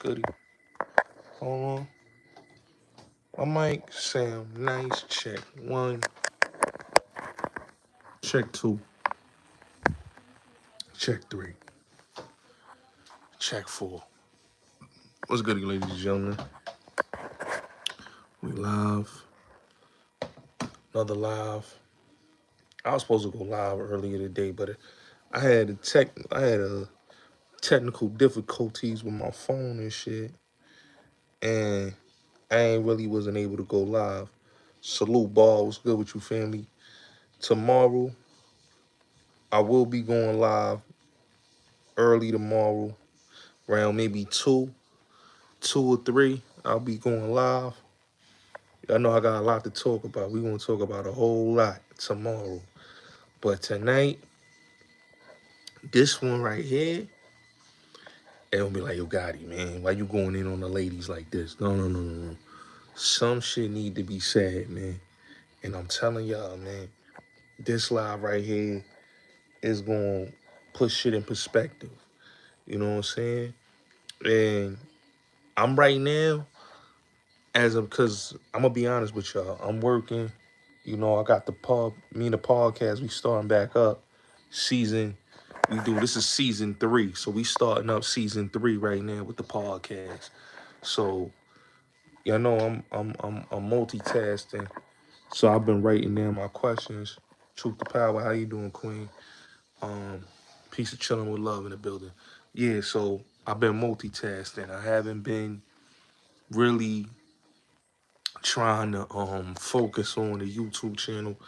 goody? Hold on. My mic sound nice. Check 1. Check 2. Check 3. Check 4. What's goody, ladies and gentlemen? We live. Another live. I was supposed to go live earlier today, but I had a technical difficulties with my phone and shit, and I ain't really wasn't able to go live. Salute, ball. What's good with you, family? Tomorrow, I will be going live early tomorrow, around maybe 2 or 3. I'll be going live. I know I got a lot to talk about. We're going to talk about a whole lot tomorrow. But tonight, this one right here, it'll be like, yo, Gotti, man, why you going in on the ladies like this? No. Some shit need to be said, man. And I'm telling y'all, man, this live right here is going to put shit in perspective. You know what I'm saying? And I'm right now, because I'm going to be honest with y'all, I'm working. You know, I got me and the podcast, we starting back up. This is season 3. So we starting up season 3 right now with the podcast. So, y'all know I'm multitasking. So I've been writing down my questions. Truth to power, how you doing, Queen? Peace of chilling with love in the building. Yeah, so I've been multitasking. I haven't been really trying to focus on the YouTube channel,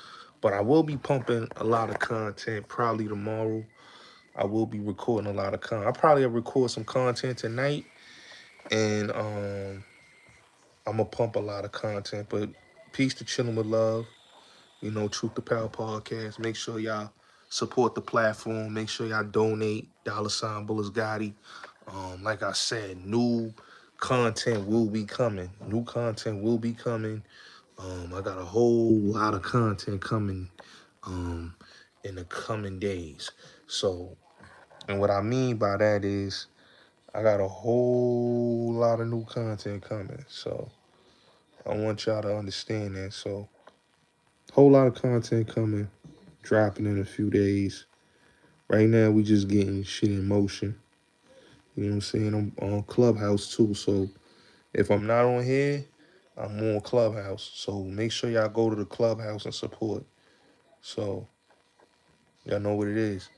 but I will be pumping a lot of content probably tomorrow. I will be recording a lot of content. I'll probably record some content tonight, and I'm gonna pump a lot of content. But peace to chilling with love. You know, Truth to Power podcast. Make sure y'all support the platform. Make sure y'all donate. $ Bullets Gotti. Like I said, new content will be coming. I got a whole lot of content coming in the coming days. So, and what I mean by that is I got a whole lot of new content coming. So I want y'all to understand that. So, whole lot of content coming, dropping in a few days. Right now, we just getting shit in motion. You know what I'm saying? I'm on Clubhouse too. So if I'm not on here, I'm on Clubhouse. So make sure y'all go to the Clubhouse and support. So y'all know what it is.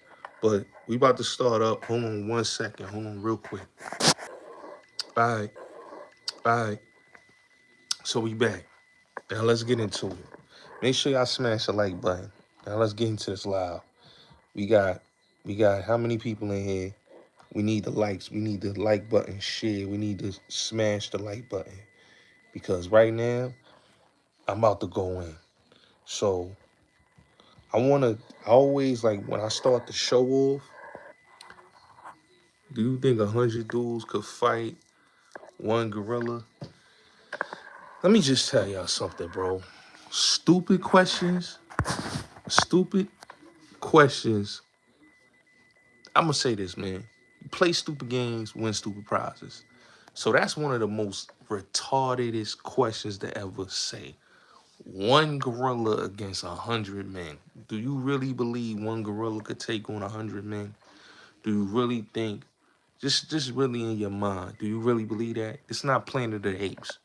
But we about to start up. Hold on 1 second. Hold on real quick. All right. So we back. Now let's get into it. Make sure y'all smash the like button. Now let's get into this live. We got how many people in here? We need the likes. We need the like button share. We need to smash the like button. Because right now, I'm about to go in. So I always, like, when I start the show off, do you think 100 dudes could fight one gorilla? Let me just tell y'all something, bro. Stupid questions. I'm going to say this, man. You play stupid games, win stupid prizes. So that's one of the most retardedest questions to ever say. One gorilla against 100 men. Do you really believe one gorilla could take on 100 men? Do you really think, just really in your mind, do you really believe that? It's not Planet of the Apes.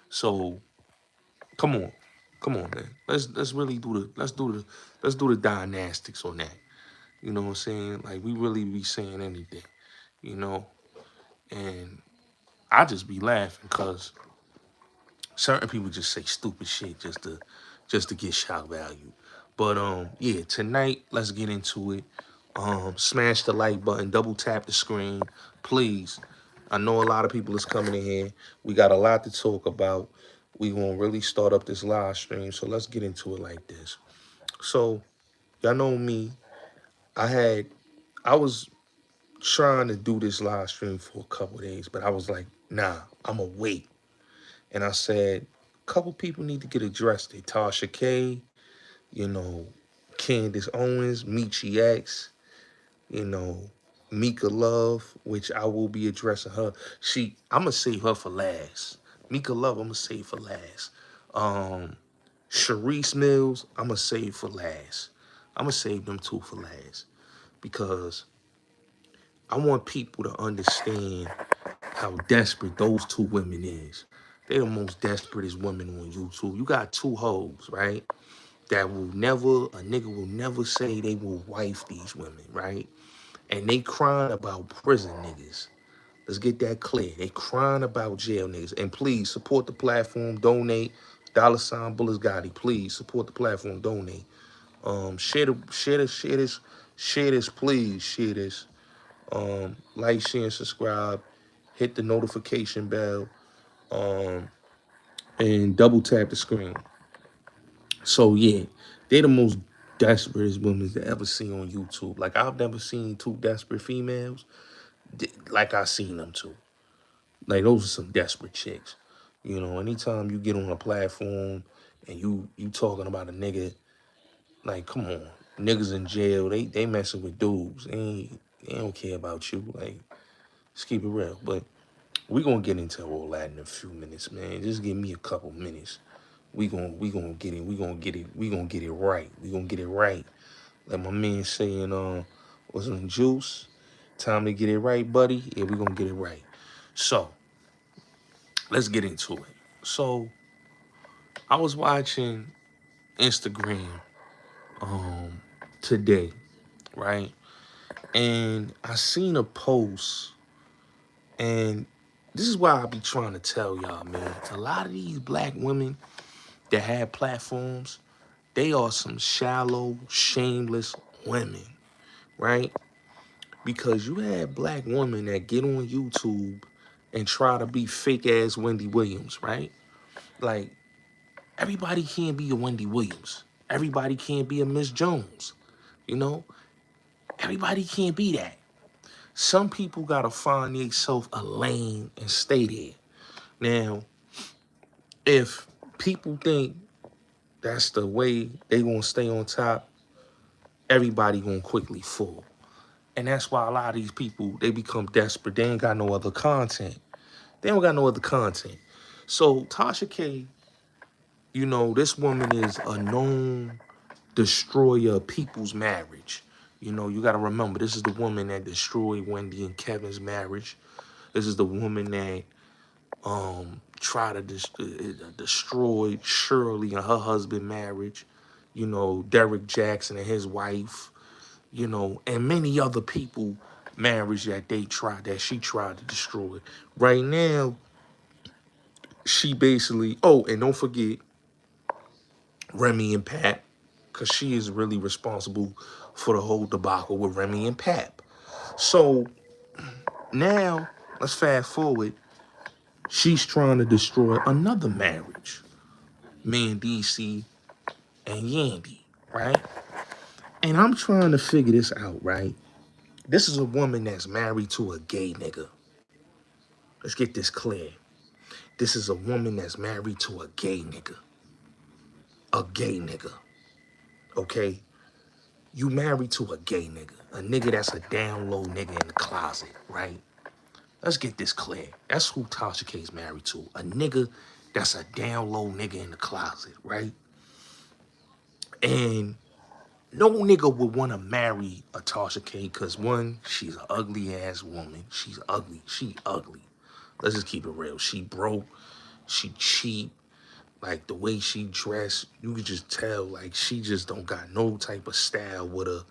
So come on, man. Let's really do the dynastics on that. You know what I'm saying? Like, we really be saying anything, you know? And I just be laughing because certain people just say stupid shit just to get shock value. But yeah, tonight let's get into it. Smash the like button, double tap the screen, please. I know a lot of people is coming in here. We got a lot to talk about. We gonna really start up this live stream, so let's get into it like this. So y'all know me. I was trying to do this live stream for a couple of days, but I was like, nah, I'ma wait. And I said, a couple people need to get addressed. Tasha K, you know, Candace Owens, Mechee X, you know, Mika Love, which I will be addressing her. I'm gonna save her for last. Mika Love, I'm gonna save for last. Um, Sharice Mills, I'm gonna save for last. I'm gonna save them two for last because I want people to understand how desperate those two women is. They're the most desperatest women on YouTube. You got two hoes, right? That will never, a nigga will never say they will wife these women, right? And they crying about prison niggas. Let's get that clear. They crying about jail niggas. And please support the platform, donate. $ Bullets Gotti. Please support the platform, donate. Share this, please. Share this. Like, share, and subscribe. Hit the notification bell. And double tap the screen. So yeah, they're the most desperate women to ever see on YouTube. Like I've never seen two desperate females like I seen them two. Like those are some desperate chicks. You know, anytime you get on a platform and you talking about a nigga, like come on, niggas in jail, they messing with dudes. They don't care about you. Like, let's keep it real. But we gonna get into all that in a few minutes, man. Just give me a couple minutes. We gonna get it. We gonna get it right. We gonna get it right. Like my man saying, what's in juice? Time to get it right, buddy. Yeah, we gonna get it right. So let's get into it. So I was watching Instagram today, right? And I seen a post, and this is why I be trying to tell y'all, man. A lot of these black women that have platforms, they are some shallow, shameless women, right? Because you have black women that get on YouTube and try to be fake ass Wendy Williams, right? Like, everybody can't be a Wendy Williams. Everybody can't be a Miss Jones. You know, everybody can't be that. Some people gotta find themselves a lane and stay there. Now, if people think that's the way they gonna stay on top, everybody gonna quickly fall. And that's why a lot of these people, they become desperate. They ain't got no other content. They don't got no other content. So Tasha K, you know, this woman is a known destroyer of people's marriage. You know, you got to remember, this is the woman that destroyed Wendy and Kevin's marriage. This is the woman that tried to destroy Shirley and her husband's marriage. You know, Derek Jackson and his wife. You know, and many other people marriage that she tried to destroy. Right now, she basically, oh, and don't forget Remy and Pat, because she is really responsible for the whole debacle with Remy and Pap. So now, let's fast forward. She's trying to destroy another marriage, Mandisi and Yandy, right? And I'm trying to figure this out, right? This is a woman that's married to a gay nigga. Let's get this clear. This is a woman that's married to a gay nigga. A gay nigga. Okay? You married to a gay nigga. A nigga that's a down low nigga in the closet, right? Let's get this clear. That's who Tasha K is married to. A nigga that's a down low nigga in the closet, right? And no nigga would want to marry a Tasha K because one, she's an ugly ass woman. She's ugly. She ugly. Let's just keep it real. She broke. She cheap. Like the way she dressed, you could just tell like she just don't got no type of style with her.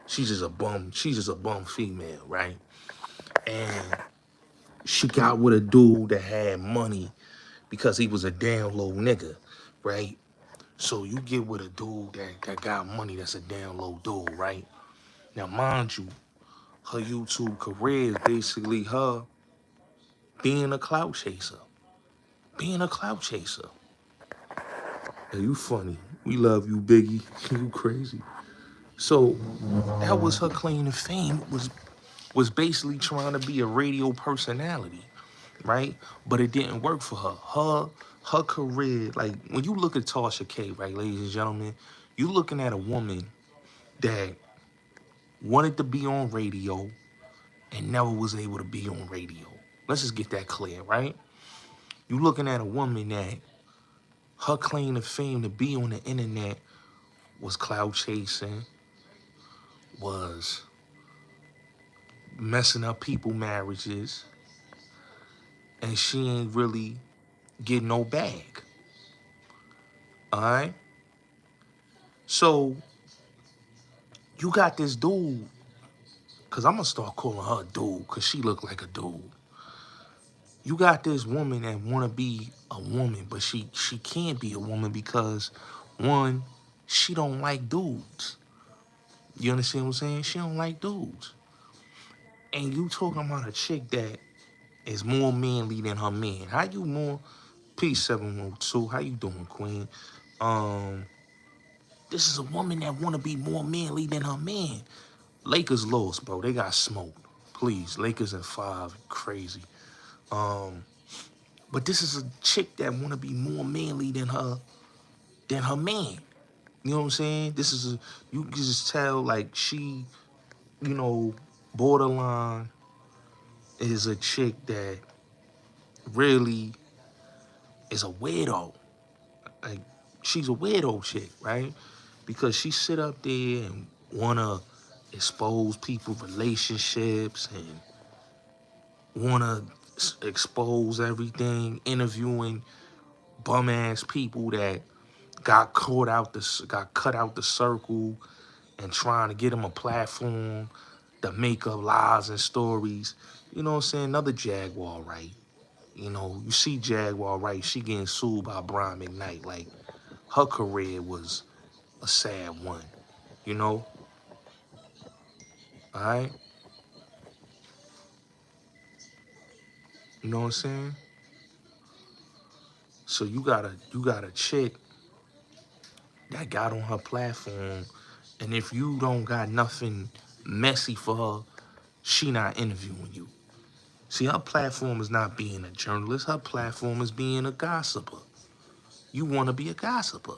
She's just a bum. She's just a bum female, right? And she got with a dude that had money because he was a down low nigga, right? So you get with a dude that got money that's a down low dude, right? Now, mind you, her YouTube career is basically her being a clout chaser. Being a clout chaser. Hey, you funny. We love you, Biggie. You crazy. So that was her claim to fame, was basically trying to be a radio personality, right? But it didn't work for her. Her career, like when you look at Tasha K, right, ladies and gentlemen, you looking at a woman that wanted to be on radio, and never was able to be on radio. Let's just get that clear, right? You looking at a woman that her claim to fame to be on the internet was clout chasing, was messing up people marriages, and she ain't really getting no bag. All right? So you got this dude, because I'm going to start calling her dude because she look like a dude. You got this woman that want to be a woman, but she can't be a woman because, one, she don't like dudes. You understand what I'm saying? She don't like dudes. And you talking about a chick that is more manly than her man. How you more? Peace 712. How you doing, Queen? Um, this is a woman that want to be more manly than her man. Lakers lost, bro. They got smoked. Please, Lakers in 5, crazy. But this is a chick that want to be more manly than her man. You know what I'm saying? This is you can just tell like she, borderline is a chick that really is a weirdo. Like she's a weirdo chick, right? Because she sit up there and wanna expose people's relationships and wanna expose everything, interviewing bum ass people that got cut out the circle and trying to get them a platform to make up lies and stories. You know what I'm saying? Another Jaguar, right? You see Jaguar, right? She getting sued by Brian McKnight. Like, her career was a sad one, you know? All right? You know what I'm saying? So you got a chick that got on her platform, and if you don't got nothing messy for her, she not interviewing you. See, her platform is not being a journalist. Her platform is being a gossiper. You want to be a gossiper.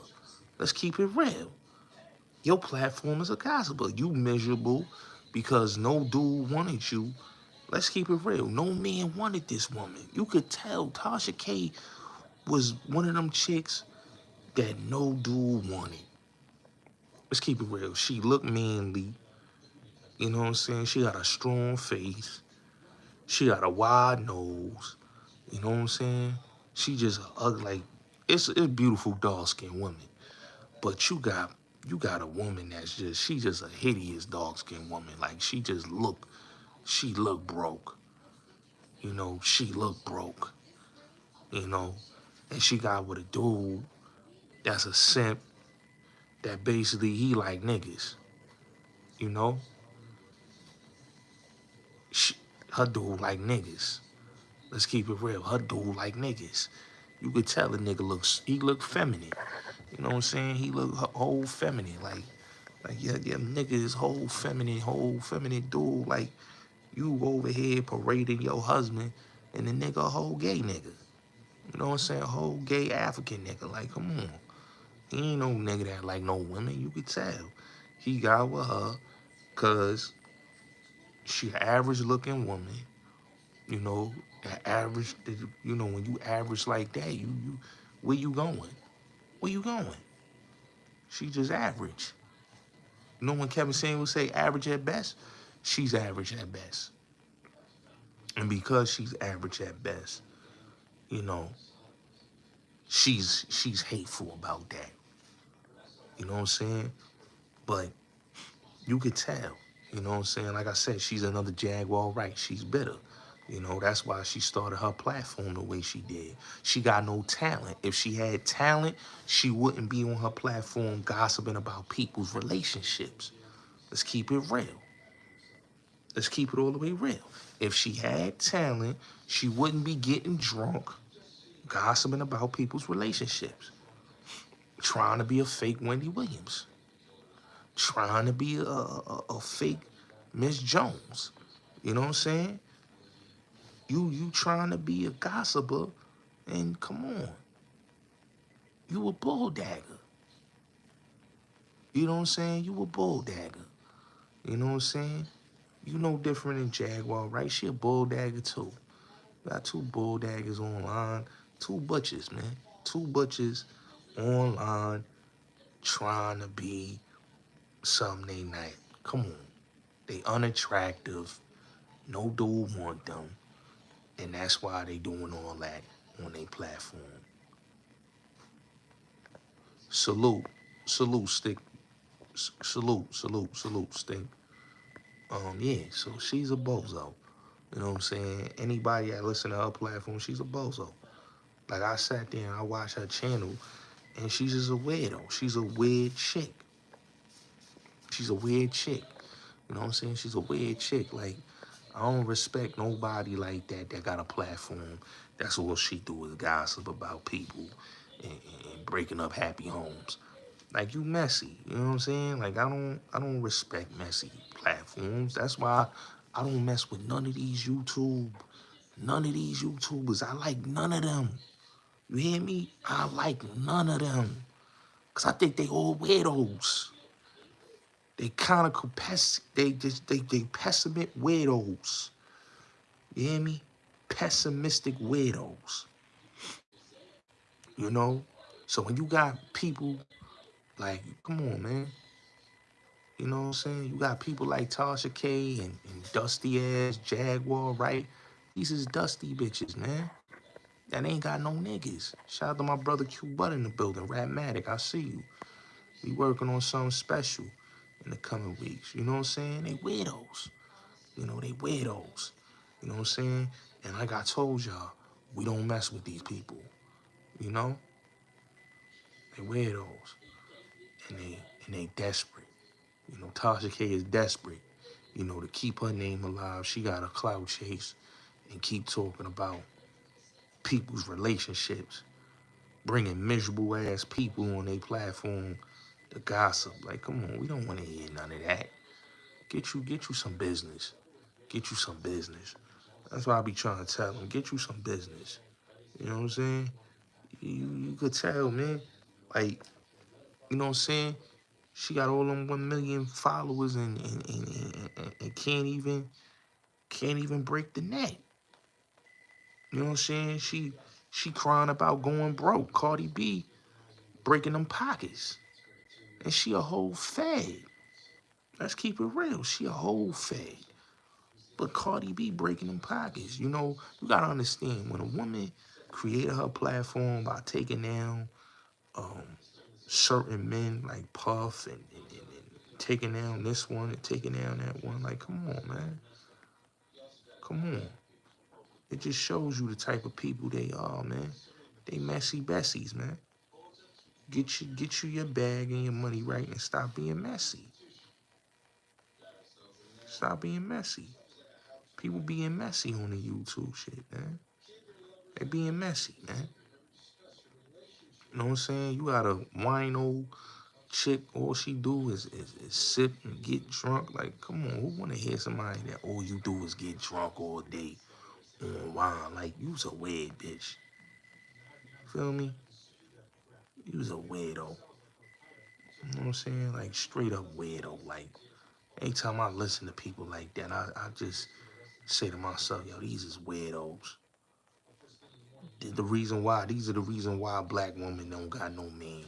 Let's keep it real. Your platform is a gossiper. You miserable because no dude wanted you. Let's keep it real. No man wanted this woman. You could tell Tasha K was one of them chicks that no dude wanted. Let's keep it real. She looked manly. You know what I'm saying? She got a strong face. She got a wide nose. You know what I'm saying? She just ugly. Like, it's a beautiful dark-skinned woman. But you got a woman that's she's just a hideous dark-skinned woman. Like, she look broke. She look broke. You know? And she got with a dude that's a simp that basically he like niggas. You know? She, her dude like niggas. Let's keep it real. Her dude like niggas. You could tell the nigga he look feminine. You know what I'm saying? He look whole feminine. Like yeah, nigga is whole feminine dude. Like, you over here parading your husband and the nigga a whole gay nigga. You know what I'm saying? A whole gay African nigga. Like, come on. He ain't no nigga that like no women. You could tell. He got with her cause she an average looking woman. You know, average, when you average like that, where you going? Where you going? She just average. You know when Kevin Samuels would say average at best? She's average at best. And because she's average at best, you know, she's hateful about that. You know what I'm saying? But you could tell. You know what I'm saying? Like I said, she's another Jaguar, right? She's bitter. That's why she started her platform the way she did. She got no talent. If she had talent, she wouldn't be on her platform gossiping about people's relationships. Let's keep it real. Let's keep it all the way real. If she had talent, she wouldn't be getting drunk, gossiping about people's relationships, trying to be a fake Wendy Williams, trying to be a fake Miss Jones. You know what I'm saying? You trying to be a gossiper, and come on, you a bull dagger. You know what I'm saying? You a bull dagger. You know what I'm saying? You know different than Jaguar, right? She a bulldagger too. Got two bulldaggers online. Two butchers, man. Two butchers online trying to be something they not. Come on. They unattractive. No dude want them. And that's why they doing all that on their platform. Salute. Salute, Stick. Salute, Stick. Yeah, so she's a bozo. You know what I'm saying? Anybody that listen to her platform, she's a bozo. Like, I sat there and I watched her channel, and she's just a weirdo. She's a weird chick. She's a weird chick. You know what I'm saying? She's a weird chick. Like, I don't respect nobody like that that got a platform. That's all she do is gossip about people and breaking up happy homes. Like, you messy. You know what I'm saying? Like, I don't respect messy platforms. That's why I don't mess with none of these none of these YouTubers. I like none of them. You hear me? I like none of them. Cause I think they all weirdos. They kind of they pessimistic weirdos. You hear me? Pessimistic weirdos. You know? So when you got people like, come on, man. You know what I'm saying? You got people like Tasha K and dusty ass Jaguar, right? These is dusty bitches, man. That ain't got no niggas. Shout out to my brother Q Bud in the building, Rapmatic. I see you. We working on something special in the coming weeks. You know what I'm saying? They weirdos. You know, they weirdos. You know what I'm saying? And like I told y'all, we don't mess with these people. You know? They weirdos. And they desperate. You know, Tasha K is desperate. You know, to keep her name alive, she got a clout chase and keep talking about people's relationships, bringing miserable ass people on their platform to gossip. Like, come on, we don't want to hear none of that. Get you some business. Get you some business. That's why I be trying to tell them. Get you some business. You know what I'm saying? You could tell, man. Like, you know what I'm saying? She got all them 1 million followers and can't even break the net. You know what I'm saying? She crying about going broke. Cardi B breaking them pockets. And she a whole fad. Let's keep it real. She a whole fad. But Cardi B breaking them pockets. You know, you gotta understand, when a woman created her platform by taking down certain men like Puff and taking down this one and taking down that one, like, come on, man. Come on. It just shows you the type of people they are, man. They messy Bessies, man. Get you your bag and your money right and stop being messy. Stop being messy. People being messy on the YouTube shit, man. They being messy, man. You know what I'm saying? You got a wino chick, all she do is sip and get drunk. Like, come on, who wanna hear somebody that all you do is get drunk all day on wine? Like, you's a weird bitch. Feel me? You's a weirdo. You know what I'm saying? Like, straight up weirdo. Like, anytime I listen to people like that, I just say to myself, yo, these is weirdos. These are the reason why black women don't got no man.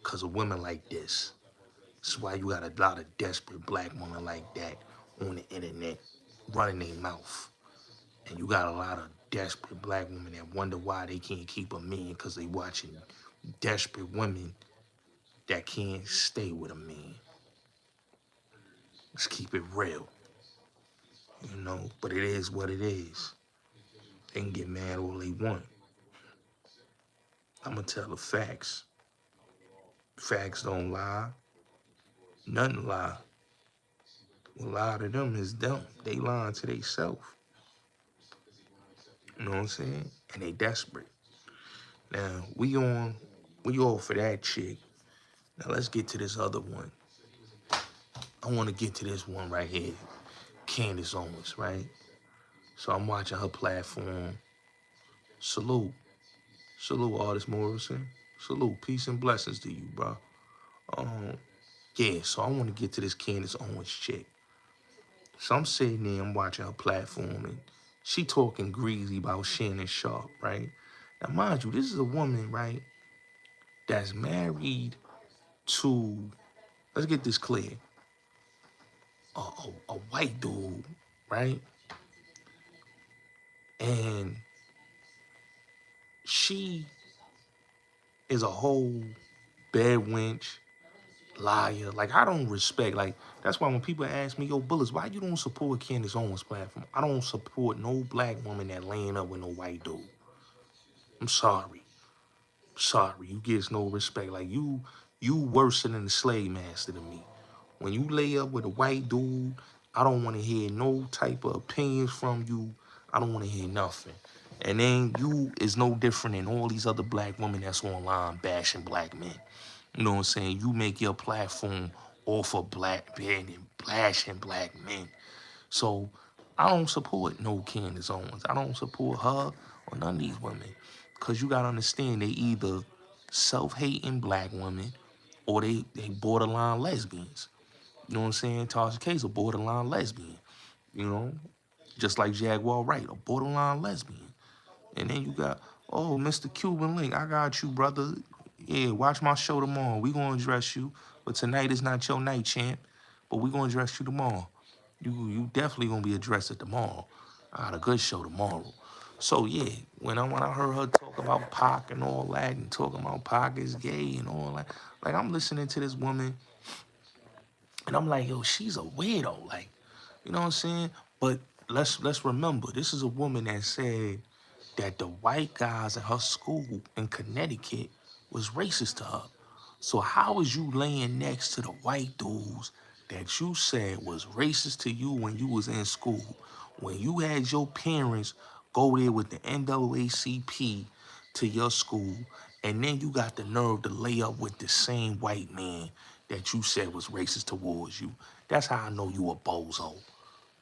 Cause of women like this. That's why you got a lot of desperate black women like that on the internet running their mouth. And you got a lot of desperate black women that wonder why they can't keep a man because they watching desperate women that can't stay with a man. Let's keep it real, you know, but it is what it is. They can get mad all they want. I'm going to tell the facts. Facts don't lie. Nothing lie. What lie to them is them. They lying to themselves. You know what I'm saying? And they desperate. Now, we all for that chick. Now, let's get to this other one. I want to get to this one right here. Candace Owens, right? So I'm watching her platform. Salute. Salute, Artist Morrison. Salute. Peace and blessings to you, bro. Yeah, so I want to get to this Candace Owens chick. So I'm sitting there, I'm watching her platform, and she talking greasy about Shannon Sharp, right? Now, mind you, this is a woman, right, that's married to, let's get this clear, a white dude, right? And she is a whole bad wench, liar. Like, I don't respect, like, that's why when people ask me, yo, Bullets, why you don't support Candace Owens platform? I don't support no black woman that laying up with no white dude. I'm sorry. Sorry, you gets no respect. Like, you worse than the slave master to me. When you lay up with a white dude, I don't want to hear no type of opinions from you. I don't want to hear nothing. And then you is no different than all these other black women that's online bashing black men. You know what I'm saying? You make your platform off of black men and bashing black men. So I don't support no Candace Owens. I don't support her or none of these women. Because you got to understand, they either self-hating black women or they borderline lesbians. You know what I'm saying? Tasha K's a borderline lesbian. You know? Just like Jaguar Wright, a borderline lesbian. And then you got, oh, Mr. Cuban Link, I got you, brother. Yeah, watch my show tomorrow. We gonna dress you. But tonight is not your night, champ. But we gonna dress you tomorrow. You definitely gonna be addressed tomorrow. I got a good show tomorrow. So yeah, when I heard her talk about Pac and all that, and talking about Pac is gay and all that, like I'm listening to this woman, and I'm like, yo, she's a weirdo. Like, you know what I'm saying? But let's remember, this is a woman that said that the white guys at her school in Connecticut was racist to her. So how is you laying next to the white dudes that you said was racist to you when you was in school? When you had your parents go there with the NAACP to your school, and then you got the nerve to lay up with the same white man that you said was racist towards you. That's how I know you a bozo.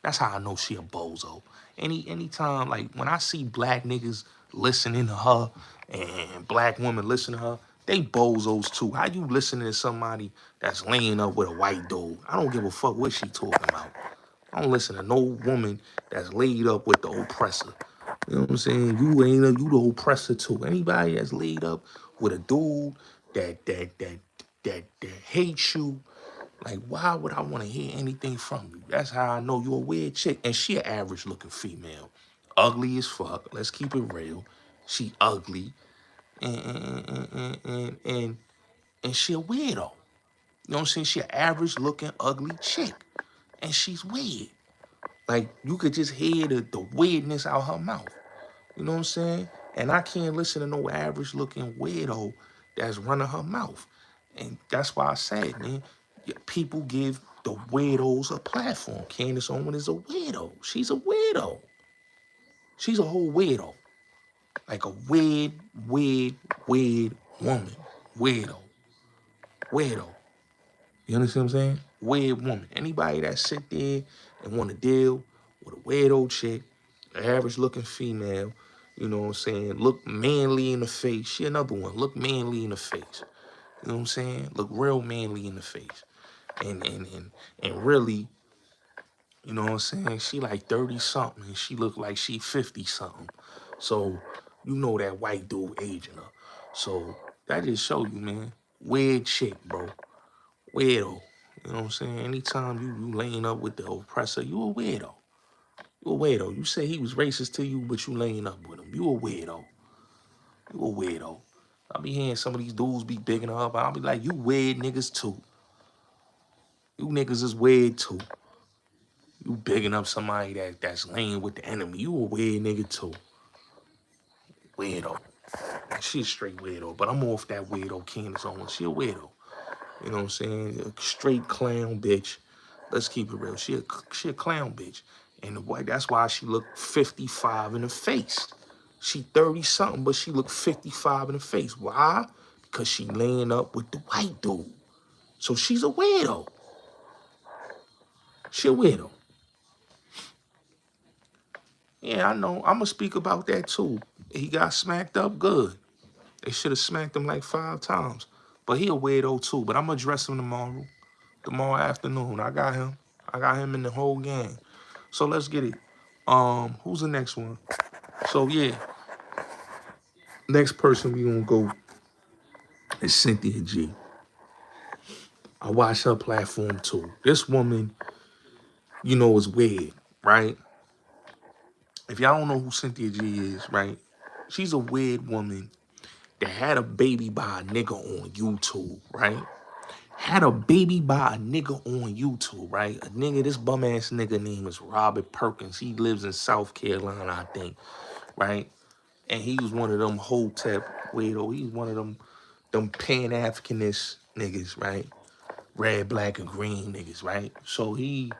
That's how I know she a bozo. Anytime, like when I see black niggas listening to her and black women listen to her, they bozos too. How you listening to somebody that's laying up with a white dude? I don't give a fuck what she talking about. I don't listen to no woman that's laid up with the oppressor. You know what I'm saying? You the oppressor too. Anybody that's laid up with a dude that hates you, like, why would I want to hear anything from you? That's how I know you're a weird chick. And she an average looking female. Ugly as fuck. Let's keep it real. She ugly. And she a weirdo. You know what I'm saying? She an average looking ugly chick. And she's weird. Like, you could just hear the weirdness out her mouth. You know what I'm saying? And I can't listen to no average looking weirdo that's running her mouth. And that's why I said, man, people give the weirdos a platform. Candace Owens is a weirdo. She's a weirdo. She's a whole weirdo. Like a weird woman. Weirdo. Weirdo. You understand what I'm saying? Weird woman. Anybody that sit there and want to deal with a weirdo chick, an average looking female, you know what I'm saying, look manly in the face. She another one. Look manly in the face. You know what I'm saying? Look real manly in the face. And really, you know what I'm saying? She like 30 something and she look like she 50 something. So you know that white dude aging her. So that just show you, man. Weird chick, bro. Weirdo. You know what I'm saying? Anytime you laying up with the oppressor, you a weirdo. You a weirdo. You say he was racist to you, but you laying up with him. You a weirdo. You a weirdo. I be hearing some of these dudes be bigging her up. I'll be like, you weird niggas too. You niggas is weird too. You bigging up somebody that's laying with the enemy. You a weird nigga too. Weirdo. She's a straight weirdo, but I'm off that weirdo Candace Owens. She a weirdo. You know what I'm saying? A straight clown bitch. Let's keep it real. She a clown bitch. And the white, that's why she look 55 in the face. She 30 something, but she look 55 in the face. Why? Because she laying up with the white dude. So she's a weirdo. She a weirdo. Yeah, I know. I'm going to speak about that too. He got smacked up good. They should have smacked him like 5 times. But he a weirdo too. But I'm going to address him tomorrow. Tomorrow afternoon. I got him. I got him in the whole gang. So let's get it. Who's the next one? So yeah, next person we gonna go is Cynthia G. I watch her platform too. This woman, you know, is weird, right? If y'all don't know who Cynthia G is, right? She's a weird woman that had a baby by a nigga on YouTube, right? Had a baby by a nigga on YouTube, right? A nigga, this bum ass nigga name is Robert Perkins. He lives in South Carolina, I think, right? And he was one of them Hotep weirdo. He's one of them Pan-Africanist niggas, right? Red, black, and green niggas, right? So he,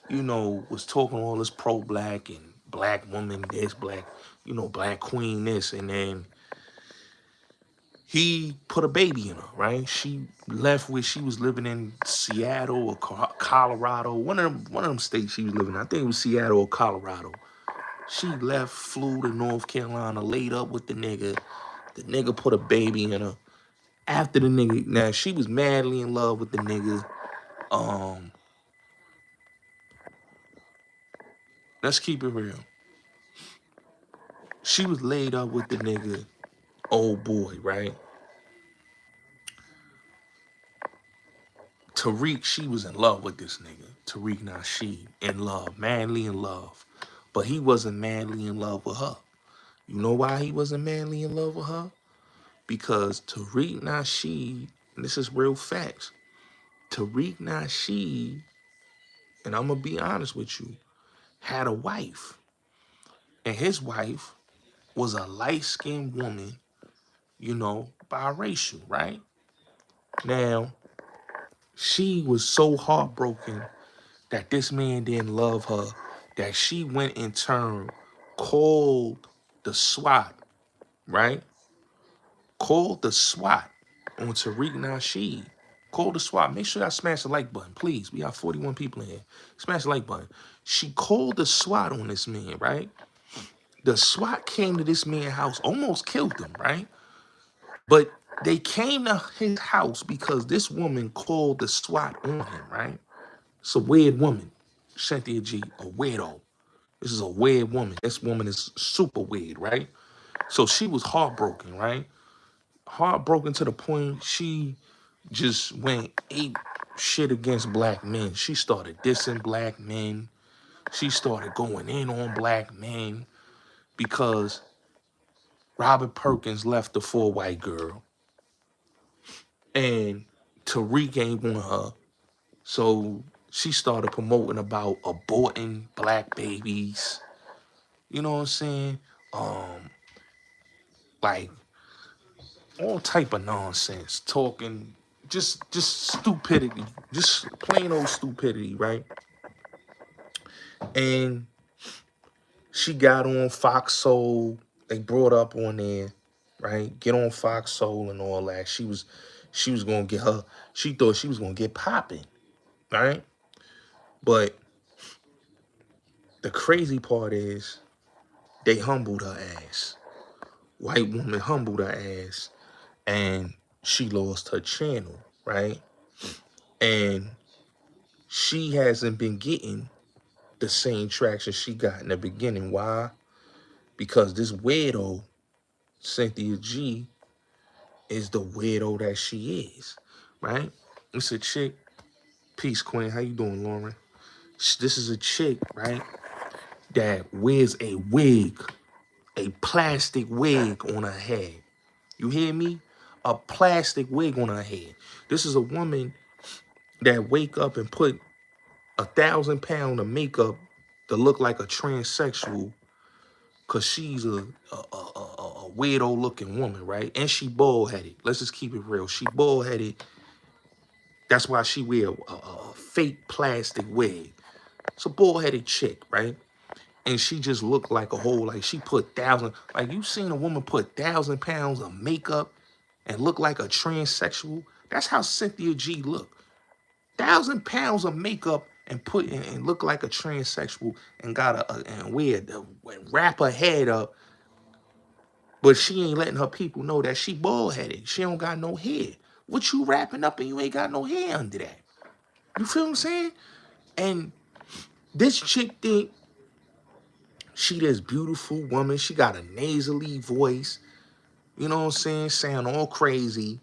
you know, was talking all this pro-black and black woman this, black, you know, black queen this, and then he put a baby in her, right? She left where she was living in Seattle or Colorado, one of them states she was living in. I think it was Seattle or Colorado. She left, flew to North Carolina, laid up with the nigga. The nigga put a baby in her. After the nigga, now she was madly in love with the nigga. Let's keep it real. She was laid up with the nigga, old boy, right? Tariq, she was in love with this nigga. Tariq Nasheed, in love, madly in love. But he wasn't madly in love with her. You know why he wasn't madly in love with her? Because Tariq Nasheed, and this is real facts, Tariq Nasheed, and I'm going to be honest with you, had a wife. And his wife was a light-skinned woman, you know, biracial, right? Now, she was so heartbroken that this man didn't love her, that she went in turn, called the SWAT, right? Called the SWAT on Tariq Nasheed. Call the SWAT. Make sure y'all smash the like button, please. We got 41 people in here. Smash the like button. She called the SWAT on this man, right? The SWAT came to this man's house, almost killed him, right? But they came to his house because this woman called the SWAT on him, right? It's a weird woman. Cynthia G, a weirdo. This is a weird woman. This woman is super weird, right? So she was heartbroken, right? Heartbroken to the point she just went ape shit against black men. She started dissing black men. She started going in on black men because Robert Perkins left the for a white girl. And Tariq ain't want her. So she started promoting about aborting black babies. You know what I'm saying? Like all type of nonsense, talking, just stupidity, just plain old stupidity, right? And she got on Fox Soul. They brought up on there, right? Get on Fox Soul and all that. She was gonna get her. She thought she was gonna get popping, right? But the crazy part is they humbled her ass. White woman humbled her ass, and she lost her channel, right? And she hasn't been getting the same traction she got in the beginning. Why? Because this weirdo, Cynthia G, is the weirdo that she is, right? It's a chick. Peace, Queen. How you doing, Lauren? This is a chick, right, that wears a wig, a plastic wig on her head. You hear me? A plastic wig on her head. This is a woman that wake up and put 1,000 pounds of makeup to look like a transsexual because she's a weirdo looking woman, right? And she bald headed. Let's just keep it real. She bald headed. That's why she wear a fake plastic wig. It's a bald headed chick, right? And she just looked like a whole, like she put like you seen a woman put 1,000 pounds of makeup and look like a transsexual? That's how Cynthia G looked. 1,000 pounds of makeup and put and look like a transsexual and got and wear and wrap her head up, but she ain't letting her people know that she bald headed. She don't got no hair. What you wrapping up and you ain't got no hair under that? You feel what I'm saying? And This chick think she this beautiful woman. She got a nasally voice. You know what I'm saying? Sound all crazy.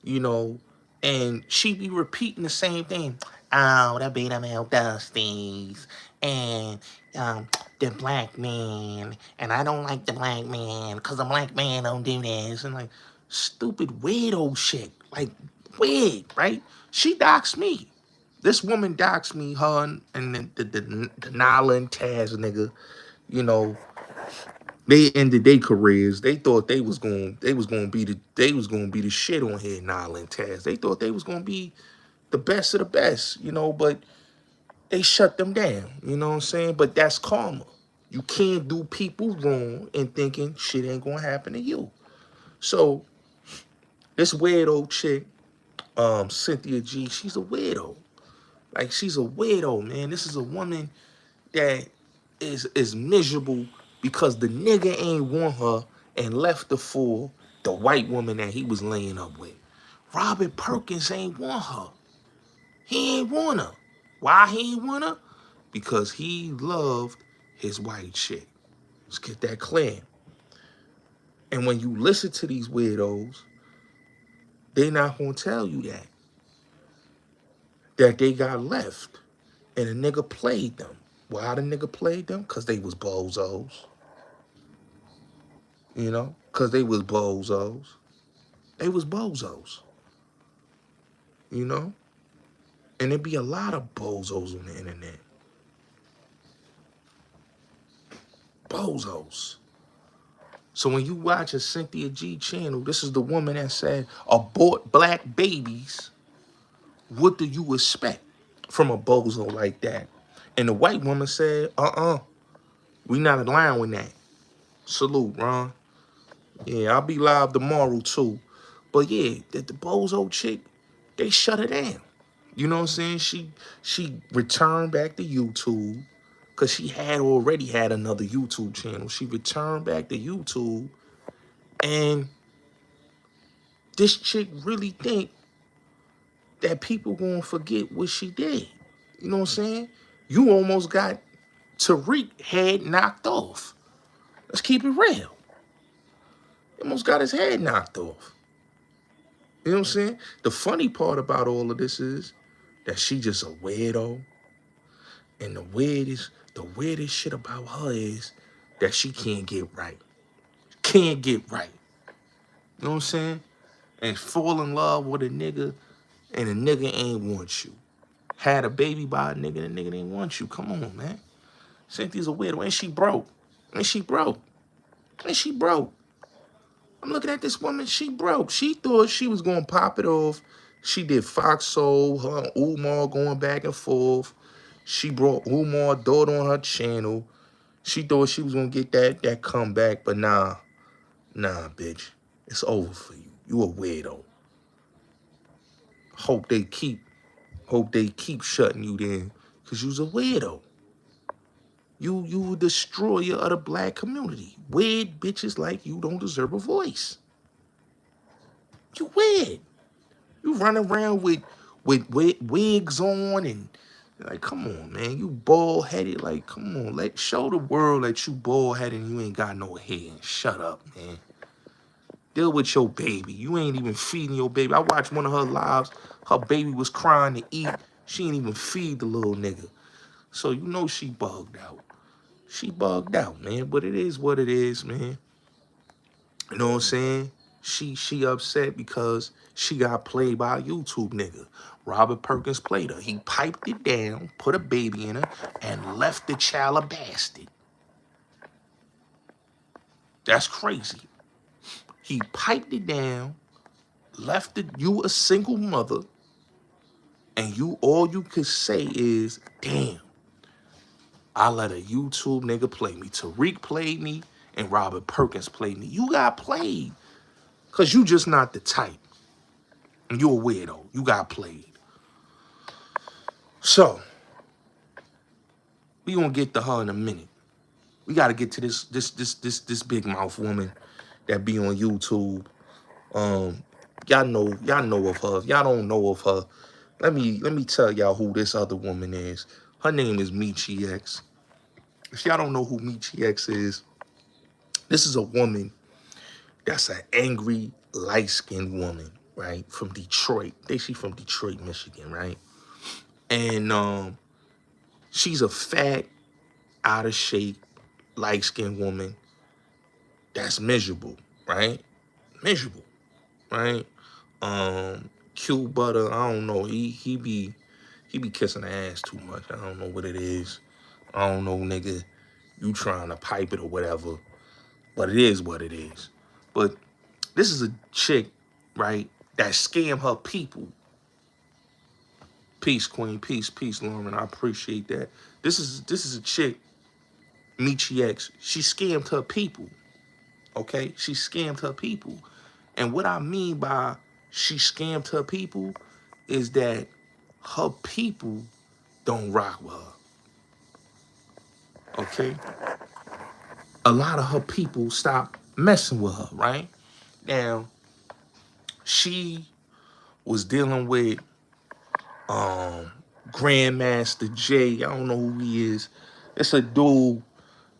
You know, and she be repeating the same thing. Oh, that be them L Dusties and the black man, and I don't like the black man because the black man don't do this, and like stupid weirdo shit, like weird, right? She doxed me. This woman doxed me, her and the Nala and Taz nigga. You know, they ended their careers. They thought they was gonna be the shit on here, Nala and Taz. They thought they was gonna be the best of the best, you know, but they shut them down. You know what I'm saying? But that's karma. You can't do people wrong and thinking shit ain't gonna happen to you. So this weirdo chick, Cynthia G, she's a weirdo. Like she's a weirdo, man. This is a woman that is miserable because the nigga ain't want her and left her for the white woman that he was laying up with. Robert Perkins ain't want her. He ain't want her. Why he ain't want her? Because he loved his white chick. Let's get that clear. And when you listen to these weirdos, they not gonna tell you that they got left and the nigga played them. Why the nigga played them? Because they was bozos. You know? Because they was bozos. They was bozos. You know? And there be a lot of bozos on the internet. Bozos. So when you watch a Cynthia G channel, this is the woman that said, abort black babies. What do you expect from a bozo like that? And the white woman said, we not aligned with that. Salute, Ron. Yeah, I'll be live tomorrow too. But yeah, the bozo chick, they shut her down. You know what I'm saying? She returned back to YouTube because she had already had another YouTube channel. She returned back to YouTube, and this chick really think that people gonna forget what she did. You know what I'm saying? You almost got Tariq head knocked off. Let's keep it real. He almost got his head knocked off. You know what I'm saying? The funny part about all of this is that she just a weirdo. And the weirdest shit about her is that she can't get right. Can't get right. You know what I'm saying? And fall in love with a nigga and the nigga ain't want you. Had a baby by a nigga, the nigga didn't want you. Come on, man. Cynthia's a weirdo. And she broke. And she broke. And she broke. I'm looking at this woman, she broke. She thought she was going to pop it off. She did Fox Soul, her and Umar going back and forth. She brought Umar daughter on her channel. She thought she was going to get that comeback, but nah, bitch. It's over for you. You a weirdo. Hope they keep shutting you down because you's a weirdo. You a destroyer of the black community. Weird bitches like you don't deserve a voice. You weird. You run around with wigs on and like, come on, man. You bald headed. Like, come on. Show the world that you bald headed and you ain't got no hair. Shut up, man. Deal with your baby. You ain't even feeding your baby. I watched one of her lives. Her baby was crying to eat. She ain't even feed the little nigga. So you know she bugged out. She bugged out, man. But it is what it is, man. You know what I'm saying? She upset because she got played by a YouTube nigga. Robert Perkins played her. He piped it down, put a baby in her, and left the child a bastard. That's crazy. He piped it down, left you a single mother, and all you could say is, damn, I let a YouTube nigga play me. Tariq played me, and Robert Perkins played me. You got played, because you just not the type. And you a weirdo. You got played. So, we gonna get to her in a minute. We gotta get to this big mouth woman that be on YouTube. Y'all know of her. If y'all don't know of her, let me tell y'all who this other woman is. Her name is Mechee X. If y'all don't know who Mechee X is, this is a woman that's an angry, light-skinned woman, right? From Detroit. They she from Detroit, Michigan, right? And she's a fat, out of shape, light-skinned woman that's miserable, right? Miserable, right? Q Butter, I don't know. He be kissing the ass too much. I don't know what it is. I don't know, nigga. You trying to pipe it or whatever. But it is what it is. But this is a chick, right, that scam her people. Peace, Queen. Peace, Lauren. I appreciate that. This is a chick, Mechee X. She scammed her people. Okay? She scammed her people. And what I mean by she scammed her people is that her people don't rock with her. Okay? A lot of her people stop messing with her, right? Now, she was dealing with Grandmaster J. I don't know who he is. It's a dude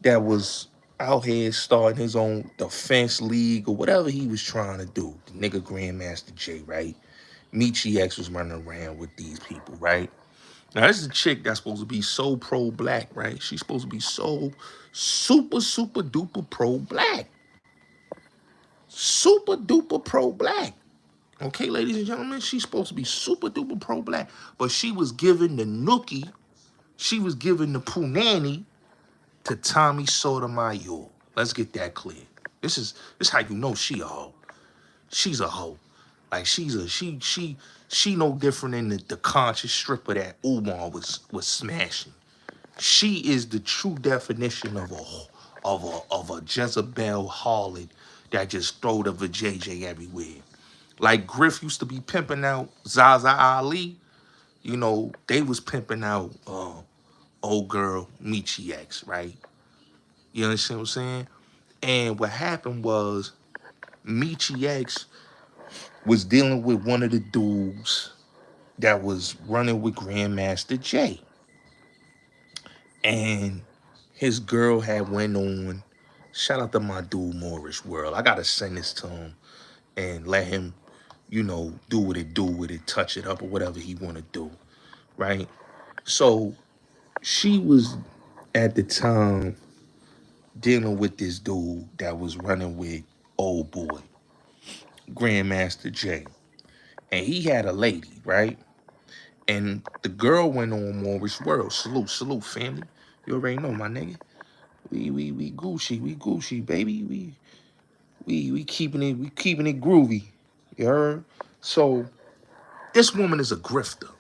that was out here starting his own defense league or whatever he was trying to do. The nigga Grandmaster J, right? Mechee X was running around with these people, right? Now, this is a chick that's supposed to be so pro-black, right? She's supposed to be so super duper pro-black. Super duper pro-black. Okay, ladies and gentlemen, she's supposed to be super duper pro-black. But she was giving the nookie, she was giving the punani to Tommy Sotomayor. Let's get that clear. This is how you know she a hoe. She's a hoe. Like she no different than the conscious stripper that Umar was smashing. She is the true definition of a Jezebel harlot that just throw the vajayjay everywhere. Like Griff used to be pimping out Zaza Ali, you know, they was pimping out old girl Mechee X, right? You understand what I'm saying? And what happened was Mechee X was dealing with one of the dudes that was running with Grandmaster J. And his girl had went on. Shout out to my dude Morris World. I gotta send this to him and let him, you know, do what it do with it, touch it up or whatever he wanna do. Right? So she was at the time dealing with this dude that was running with old boy, Grandmaster J. And he had a lady, right? And the girl went on Morris World. Salute, family. You already know, my nigga. We Gucci, baby. We keeping it groovy. You heard? So this woman is a grifter,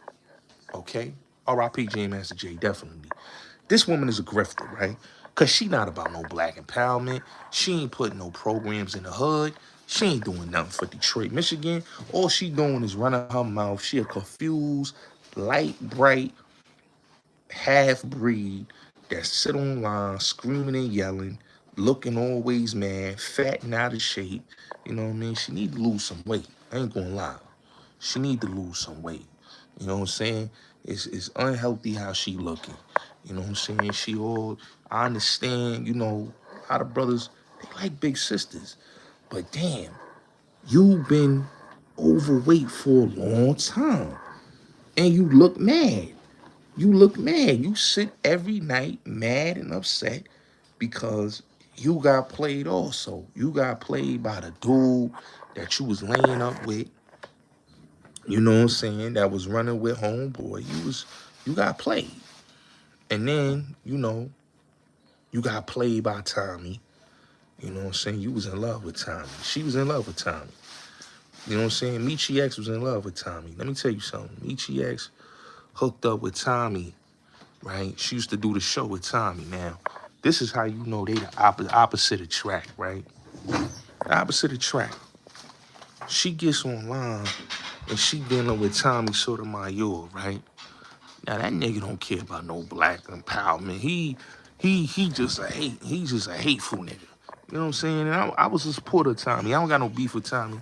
okay? R.I.P. J Master J, definitely. This woman is a grifter, right? Cause she not about no black empowerment. She ain't putting no programs in the hood. She ain't doing nothing for Detroit, Michigan. All she doing is running her mouth. She a confused, light, bright, half-breed that sit online screaming and yelling, looking always mad, fat and out of shape. You know what I mean? She need to lose some weight. I ain't gonna lie. She need to lose some weight. You know what I'm saying? It's unhealthy how she looking. You know what I'm saying? She all, I understand, you know, a lot of brothers, they like big sisters. But damn, you've been overweight for a long time. And you look mad. You look mad. You sit every night mad and upset because you got played also. You got played by the dude that you was laying up with. You know what I'm saying? That was running with homeboy. You got played. And then, you know, you got played by Tommy. You know what I'm saying? You was in love with Tommy. She was in love with Tommy. You know what I'm saying? Mechee X was in love with Tommy. Let me tell you something. Mechee X hooked up with Tommy, right? She used to do the show with Tommy. Now, this is how you know they the opposite attract, right? The opposite attract. She gets online and she dealing with Tommy Sotomayor, right? Now that nigga don't care about no black empowerment. He just a hate. He's just a hateful nigga. You know what I'm saying? And I was a supporter of Tommy. I don't got no beef with Tommy.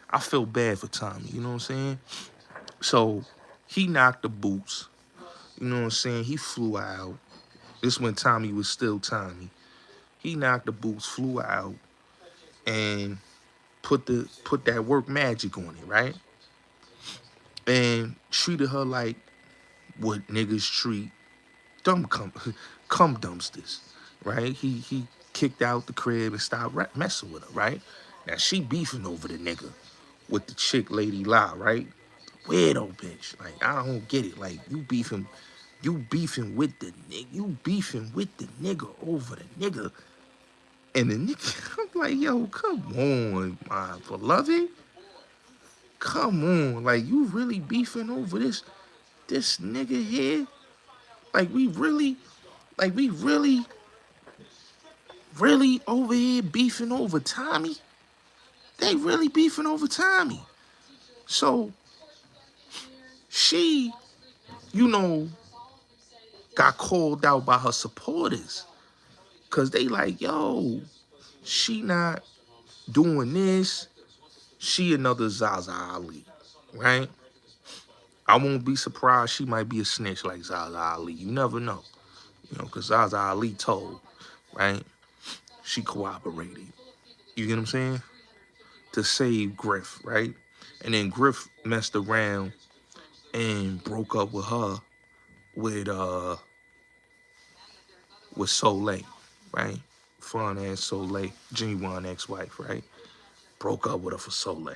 I feel bad for Tommy. You know what I'm saying? So he knocked the boots. You know what I'm saying? He flew out. This when Tommy was still Tommy. He knocked the boots, flew out, and put that work magic on it, right? And treated her like what niggas treat dumb cum dumpsters, right? He kicked out the crib and stopped messing with her, right? Now she beefing over the nigga with the chick Lady La, right? Weirdo bitch. Like, I don't get it. Like, you beefing with the nigga. You beefing with the nigga over the nigga. And the nigga, I'm like, yo, come on, my beloved. Come on. Like, you really beefing over this nigga here? Like, we really over here beefing over Tommy? They really beefing over Tommy. So, she, you know, got called out by her supporters. Cause they like, yo, she not doing this. She another Zaza Ali, right? I won't be surprised she might be a snitch like Zaza Ali. You never know. You know, cause Zaza Ali told, right? She cooperated. You get what I'm saying? To save Griff, right? And then Griff messed around and broke up with her with Soleil, right? Fun ass Soleil, genuine ex-wife, right? Broke up with her for Soleil.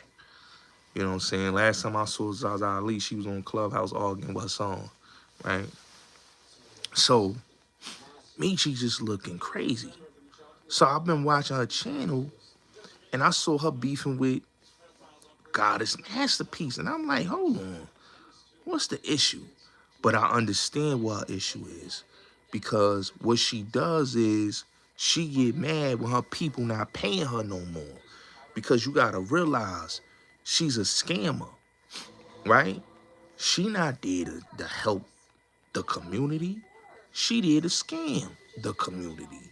You know what I'm saying? Last time I saw Zaza Ali, she was on Clubhouse arguing with her song, right? So, Mechee just looking crazy. So I've been watching her channel, and I saw her beefing with Goddess Masterpiece, and I'm like, hold on, what's the issue? But I understand what her issue is, because what she does is she get mad when her people not paying her no more. Because you gotta realize she's a scammer, right? She not there to help the community. She there to scam the community.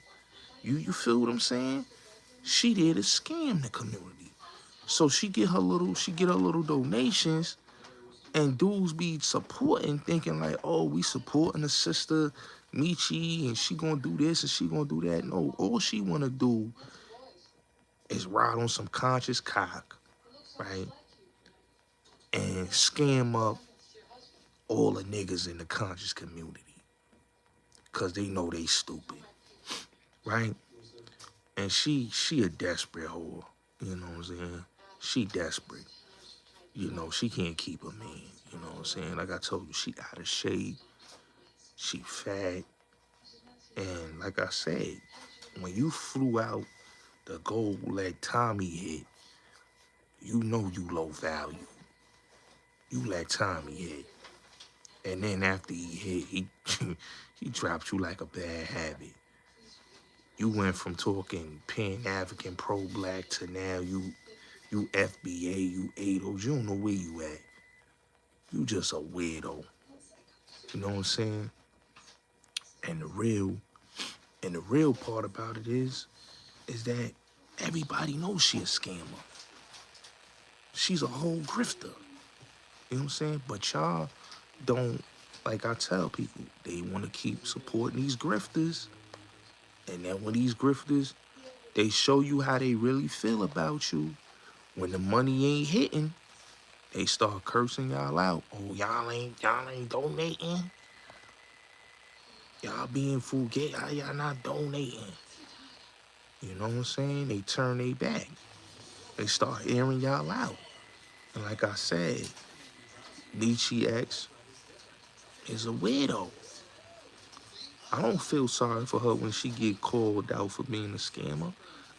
You feel what I'm saying? She there to scam the community. So she get her little donations, and dudes be supporting, thinking like, oh, we supporting the sister Mechee, and she gonna do this and she gonna do that. No, all she wanna do is ride on some conscious cock, right? And scam up all the niggas in the conscious community. Cause they know they stupid, right? And she a desperate whore. You know what I'm saying? She desperate. You know, she can't keep a man. You know what I'm saying? Like I told you, she out of shape. She fat. And like I said, when you flew out the go let Tommy hit, you know you low value. You let Tommy hit. And then after he hit, he he dropped you like a bad habit. You went from talking Pan-African pro-black to now you FBA, you ADOs. You don't know where you at. You just a weirdo. You know what I'm saying? And the real part about it is that everybody knows she a scammer. She's a whole grifter. You know what I'm saying? But y'all don't, like I tell people, they want to keep supporting these grifters. And then when these grifters, they show you how they really feel about you, when the money ain't hitting, they start cursing y'all out. Oh, y'all ain't donating. Y'all being frugal. Y'all not donating. You know what I'm saying? They turn their back. They start airing y'all out. And like I said, Mechee X is a weirdo. I don't feel sorry for her when she get called out for being a scammer.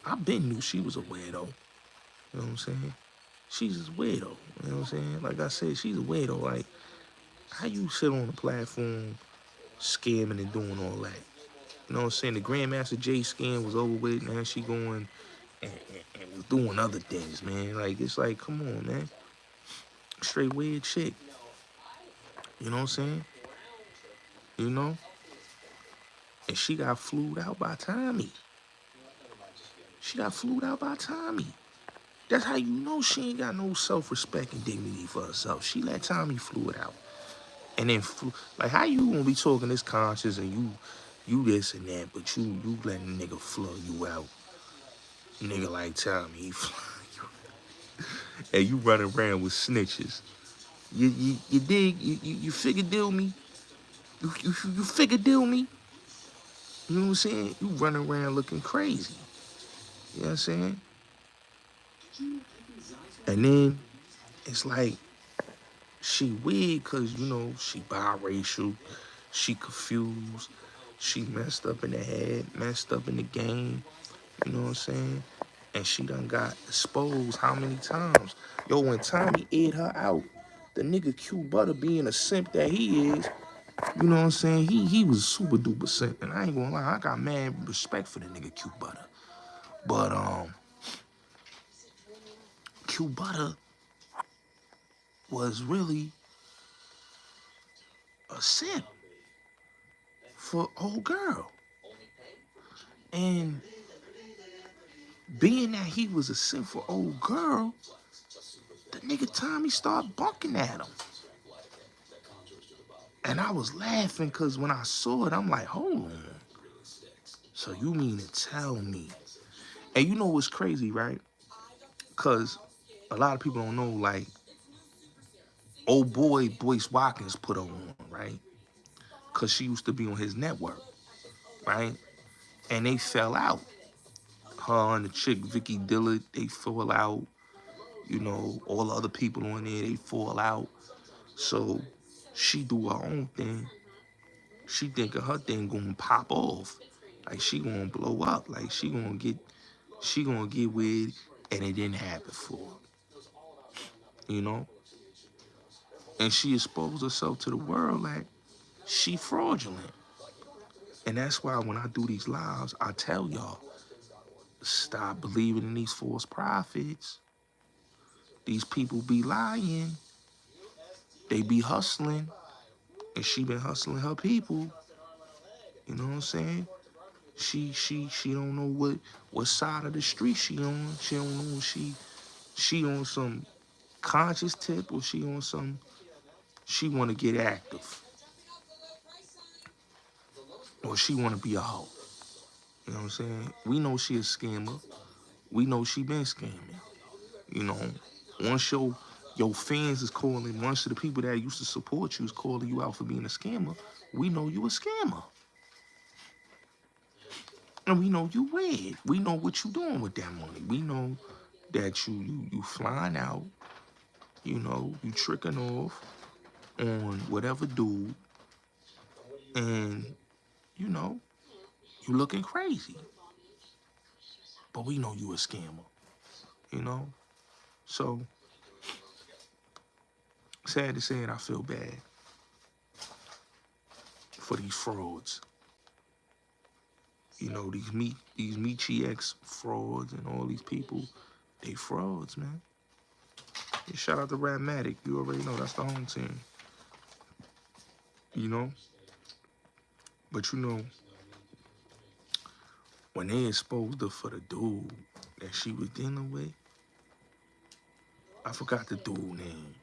I been knew she was a weirdo. You know what I'm saying? She's a weirdo. You know what I'm saying? Like I said, she's a weirdo. Like, how you sit on a platform scamming and doing all that? You know what I'm saying? The Grandmaster J scam was over with. Now she going and was doing other things, man. Like, it's like, come on, man. Straight weird chick. You know what I'm saying? You know? And she got flued out by Tommy. She got flued out by Tommy. That's how you know she ain't got no self-respect and dignity for herself. She let Tommy flew it out. And then, like, how you gonna be talking this conscious and you this and that, but you letting a nigga flow you out. Nigga like Tommy, he and you running around with snitches. You dig? You figure deal me? You figure deal me? You know what I'm saying? You running around looking crazy. You know what I'm saying? And then it's like she weird because, you know, she biracial, she confused, she messed up in the head, messed up in the game, you know what I'm saying? And she done got exposed how many times? Yo, when Tommy aired her out, the nigga Q Butter being a simp that he is, you know what I'm saying? He was super duper simp. And I ain't gonna lie, I got mad respect for the nigga Q Butter. But Q Butter was really a simp for old girl. And being that he was a simp for old girl, the nigga Tommy started bunking at him. And I was laughing because when I saw it, I'm like, hold on. So you mean to tell me? And you know what's crazy, right? Because a lot of people don't know, like, old boy Boyce Watkins put her on, right? Because she used to be on his network, right? And they fell out. Her and the chick, Vicky Dillard, they fell out. You know, all the other people on there, they fall out. So she do her own thing. She thinking her thing gonna pop off. Like she gonna blow up. Like she gonna get with, and it didn't happen for her. You know? And she exposed herself to the world like she fraudulent. And that's why when I do these lives, I tell y'all, stop believing in these false prophets. These people be lying. They be hustling. And she been hustling her people. You know what I'm saying? She don't know what side of the street she on. She don't know if she on some conscious tip or she on some she wanna get active. Or she wanna be a hoe. You know what I'm saying? We know she a scammer. We know she been scamming. You know, once your fans is calling, once of the people that used to support you is calling you out for being a scammer, we know you a scammer. And we know you weird. We know what you doing with that money. We know that you flying out, you know, you tricking off on whatever dude, and you know, you looking crazy. But we know you a scammer, you know? So sad to say it, I feel bad for these frauds. You know, these Mechee X frauds and all these people, they frauds, man. And shout out to Rapmatic. You already know that's the home team. You know? But you know, when they exposed her for the dude that she was dealing with, I forgot the dude name.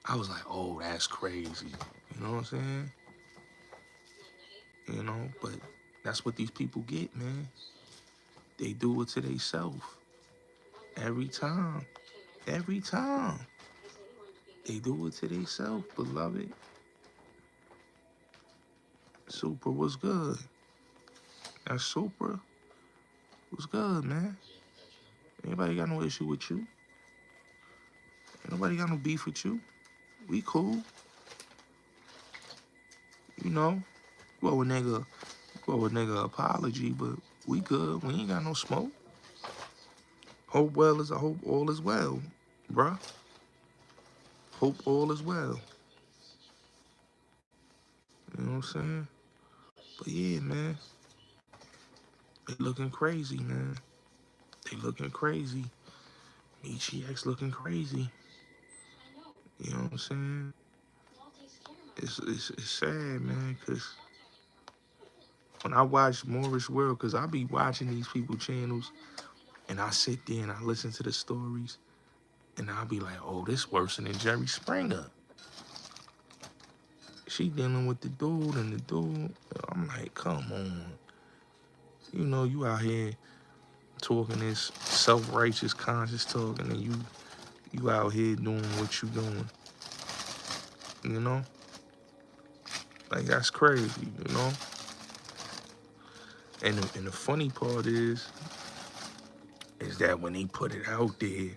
I was like, oh, that's crazy. You know what I'm saying? You know, but that's what these people get, man. They do it to themselves. Every time. Every time. They do it to themselves, beloved. Super was good. That Super was good, man. Anybody got no issue with you? Nobody got no beef with you. We cool. You know? Well, a nigga apology, but we good. We ain't got no smoke. Hope all is well, bruh. Hope all is well. You know what I'm saying? But yeah, man. They looking crazy, man. They looking crazy. Mechee X looking crazy. You know what I'm saying? It's sad, man, because when I watch Morris World, because I be watching these people channels, and I sit there and I listen to the stories, and I'll be like, oh, this worse than Jerry Springer. She dealing with the dude and the dude. I'm like, come on. You know, you out here talking this self-righteous conscious talking and you out here doing what you doing. You know? Like, that's crazy, you know? And the funny part is that when they put it out there,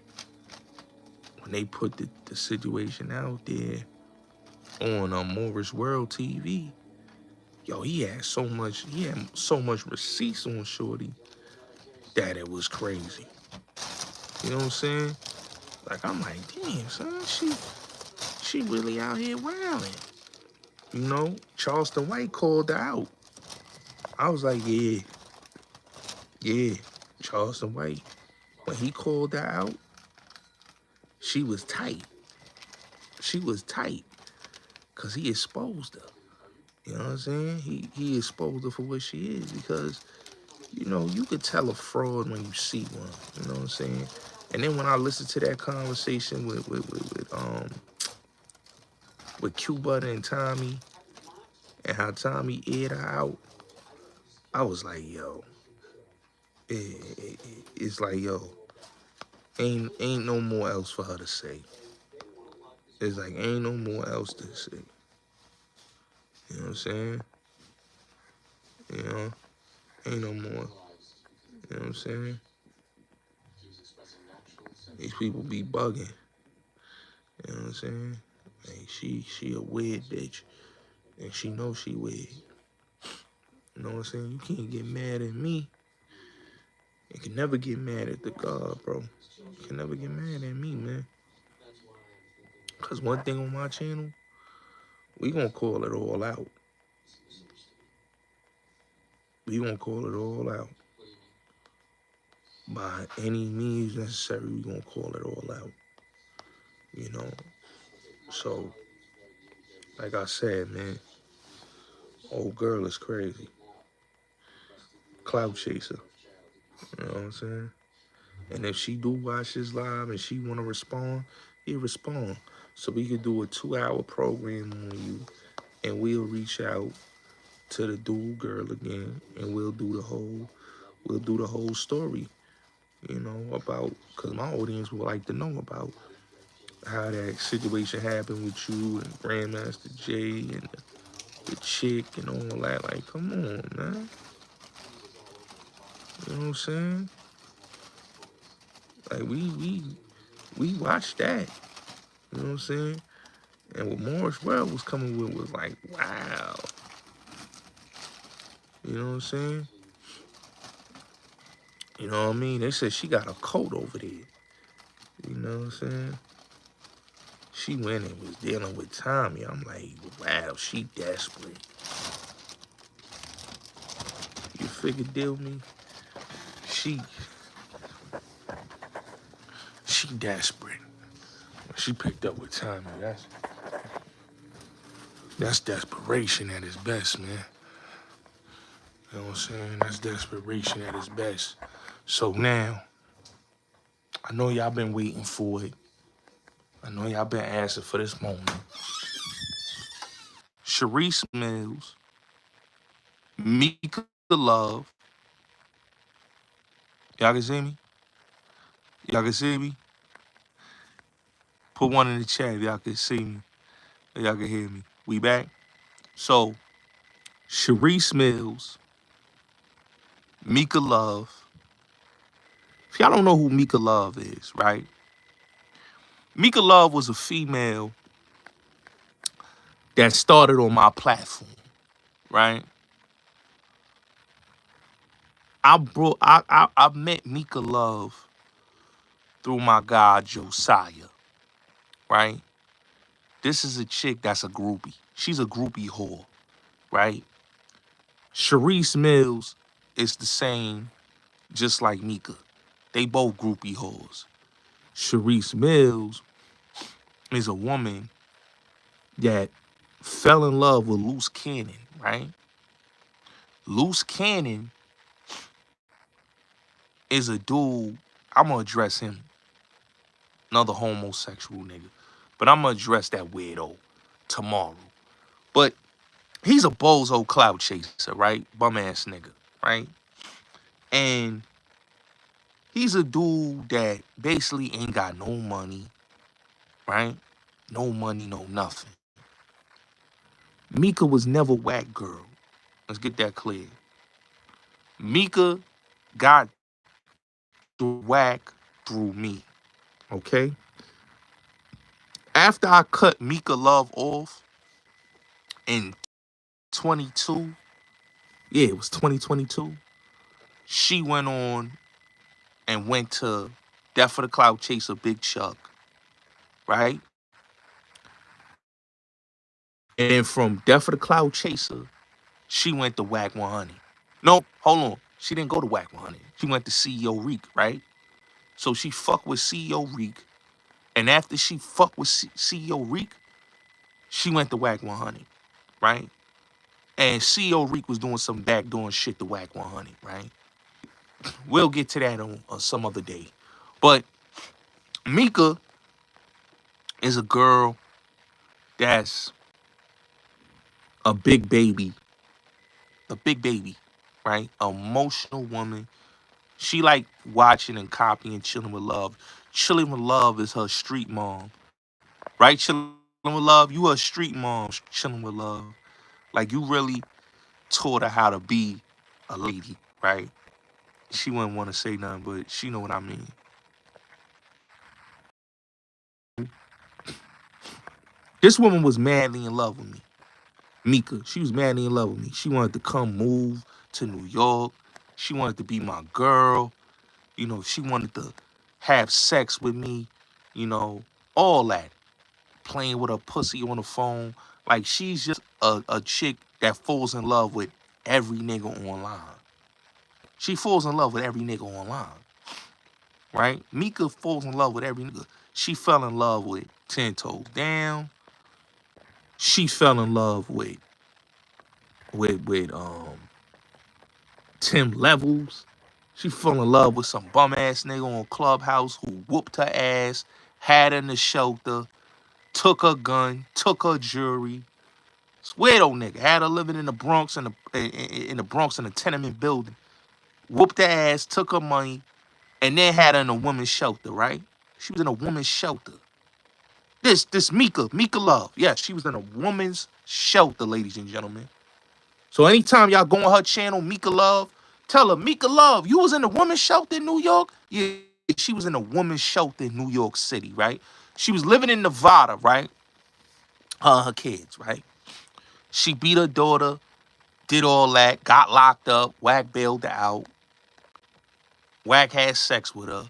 when they put the situation out there on Morris World TV, yo, he had so much receipts on Shorty that it was crazy. You know what I'm saying? Like, I'm like, damn, son, she really out here wilding. You know, Charleston White called her out. I was like, yeah, Charleston White. When he called her out, she was tight. She was tight because he exposed her. You know what I'm saying? He exposed her for what she is because, you know, you could tell a fraud when you see one. You know what I'm saying? And then when I listened to that conversation with Q-Butter and Tommy and how Tommy aired her out, I was like, yo, it's like, yo, ain't no more else for her to say. It's like, ain't no more else to say. You know what I'm saying? You know, ain't no more. You know what I'm saying? These people be bugging. You know what I'm saying? Like, she a weird bitch. And she knows she weird. You know what I'm saying? You can't get mad at me. You can never get mad at the God, bro. You can never get mad at me, man. Because one thing on my channel, we gonna call it all out. We gonna call it all out. By any means necessary, we gonna call it all out. You know? So, like I said, man, old girl is crazy. Clout chaser. You know what I'm saying? And if she do watch this live and she wanna respond, he'll respond. So we could do a 2-hour program on you and we'll reach out to the dude girl again and we'll do the whole story, you know, about, because my audience would like to know about how that situation happened with you and Grandmaster J and the chick and all that. Like, come on, man. You know what I'm saying? Like, we watched that. You know what I'm saying? And what Morris World was coming with was like, wow. You know what I'm saying? You know what I mean? They said she got a coat over there. You know what I'm saying? She went and was dealing with Tommy. I'm like, wow, she desperate. You figure deal me? She desperate. She picked up with Tommy. That's desperation at its best, man. You know what I'm saying? That's desperation at its best. So now, I know y'all been waiting for it. I know y'all been asking for this moment. Sharice Mills, Mika Love. Y'all can see me? Y'all can see me? Put one in the chat if y'all can see me. If y'all can hear me. We back? So, Sharice Mills, Mika Love. If y'all don't know who Mika Love is, right? Mika Love was a female that started on my platform, right? I met Mika Love through my guy Josiah, right? This is a chick that's a groupie. She's a groupie whore, right? Sharice Mills is the same, just like Mika. They both groupie whores. Sharice Mills is a woman that fell in love with Loose Cannon, right? Loose Cannon is a dude, I'm gonna address him, another homosexual nigga, but I'm gonna address that weirdo tomorrow. But he's a bozo clout chaser, right? Bum ass nigga, right? And he's a dude that basically ain't got no money, right? No money, no nothing. Mika was never whack girl. Let's get that clear. Mika got the whack through me. Okay? After I cut Mika Love off in 22, yeah, it was 2022, she went on and went to Death for the Cloud Chaser Big Chuck, right? And then from Death for the Cloud Chaser, she went to Whack 100. No, hold on. She didn't go to Whack 100. She went to CEO Reek, right? So she fucked with CEO Reek. And after she fucked with CEO Reek, she went to Whack 100, right? And CEO Reek was doing some backdoor shit to Whack 100, right? We'll get to that on some other day. But Mika is a girl that's a big baby, right? Emotional woman. She like watching and copying Chilling with Love. Chilling with Love is her street mom, right? Chilling with Love, you a street mom. Chilling with Love, like you really taught her how to be a lady, right? She wouldn't want to say nothing, but she know what I mean. This woman was madly in love with me. Mika, she was madly in love with me. She wanted to come move to New York. She wanted to be my girl. You know, she wanted to have sex with me. You know, all that. Playing with her pussy on the phone. Like, she's just a chick that falls in love with every nigga online. She falls in love with every nigga online, right? Mika falls in love with every nigga. She fell in love with 10 Toes Down. She fell in love with Tim Levels. She fell in love with some bum ass nigga on Clubhouse who whooped her ass, had her in the shelter, took her gun, took her jewelry. Weirdo nigga had her living in the Bronx in the Bronx in a tenement building. Whooped her ass, took her money, and then had her in a woman's shelter. Right? She was in a woman's shelter. This Mika Love. Yeah, she was in a woman's shelter, ladies and gentlemen. So anytime y'all go on her channel, Mika Love, tell her, Mika Love, you was in a woman's shelter in New York? Yeah, she was in a woman's shelter in New York City, right? She was living in Nevada, right? Her and her kids, right? She beat her daughter, did all that, got locked up, Wack bailed her out. Wack had sex with her.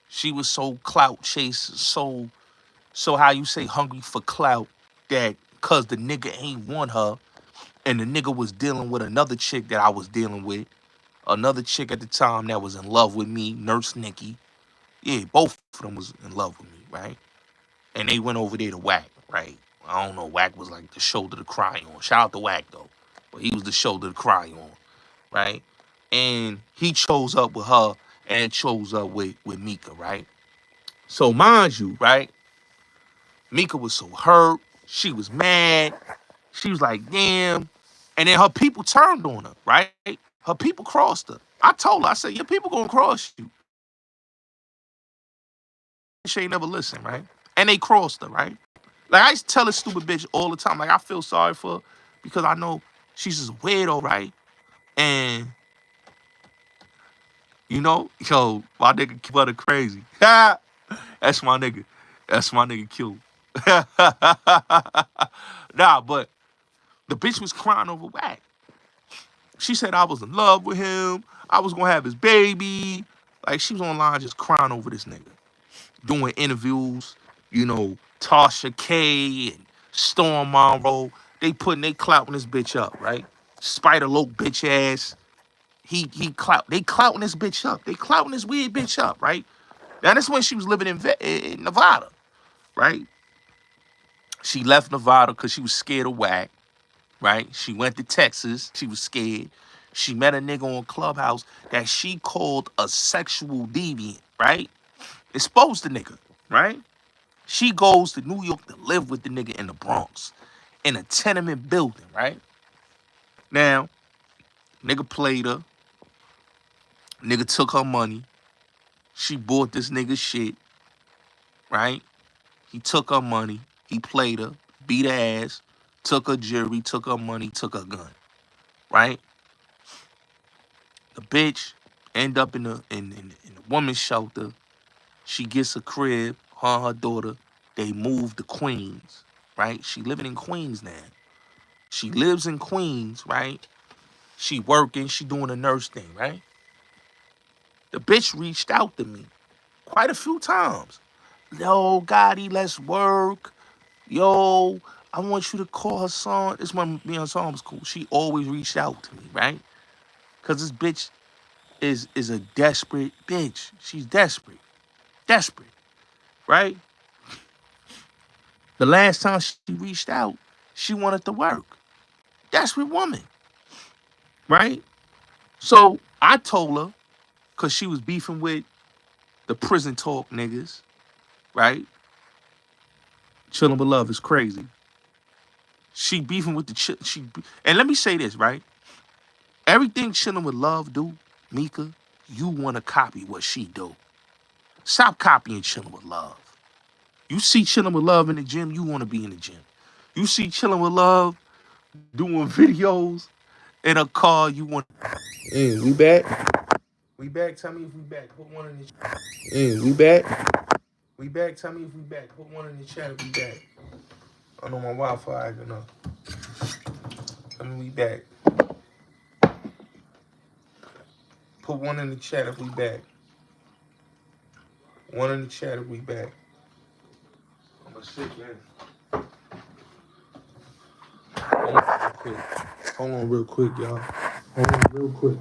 She was so clout chase, so how you say hungry for clout that cause the nigga ain't want her and the nigga was dealing with another chick that I was dealing with. Another chick at the time that was in love with me, Nurse Nikki. Yeah, both of them was in love with me, right? And they went over there to Wack, right? I don't know, Wack was like the shoulder to cry on. Shout out to Wack though. But he was the shoulder to cry on, right? And he chose up with her and chose up with Mika, right? So mind you, right? Mika was so hurt. She was mad. She was like, damn. And then her people turned on her, right? Her people crossed her. I told her, I said, your people gonna cross you. She ain't never listen, right? And they crossed her, right? Like I used to tell this stupid bitch all the time. Like I feel sorry for her because I know she's just weirdo, right? And you know, yo, my nigga Butter crazy. That's my nigga. That's my nigga Q. Nah, but the bitch was crying over Wack. She said I was in love with him. I was gonna have his baby. Like she was online just crying over this nigga. Doing interviews, you know, Tasha K and Storm Monroe. They putting they clouting this bitch up, right? Spider Loke bitch ass. They clouting this bitch up. They clouting this weird bitch up, right? Now that's when she was living in Nevada, right? She left Nevada because she was scared of Wack, right? She went to Texas. She was scared. She met a nigga on Clubhouse that she called a sexual deviant, right? Exposed the nigga, right? She goes to New York to live with the nigga in the Bronx. in a tenement building, right? Now, nigga played her. Nigga took her money. She bought this nigga shit, right? He took her money. He played her, beat her ass, took her jewelry, took her money, took her gun, right? The bitch end up in the woman's shelter. She gets a crib, her and her daughter. They move to Queens, right? She living in Queens now. She lives in Queens, right? She working, she doing a nurse thing, right? The bitch reached out to me quite a few times. Yo, Gotti, let's work. Yo, I want you to call her son. This when me and her son was cool. She always reached out to me, right? Cause this bitch is a desperate bitch. She's desperate. Desperate, right? The last time she reached out, she wanted to work. Desperate woman, right? So I told her, cause she was beefing with the prison talk niggas, right? Chilling with love is crazy. She beefing with and let me say this, right? Everything chilling with love do, Mika, you want to copy what she do. Stop copying chilling with love. You see chilling with love in the gym, you want to be in the gym. You see chilling with love doing videos in a car, you want. Hey, we back? We back? Tell me if we back. Put one in the chat. Hey, we back? We back? Tell me if we back. Put one in the chat if we back. I know my Wi-Fi acting up. Tell me we back. Put one in the chat if we back. One in the chat if we back. I'm a sick man. Hold on real quick, y'all. Hold on real quick.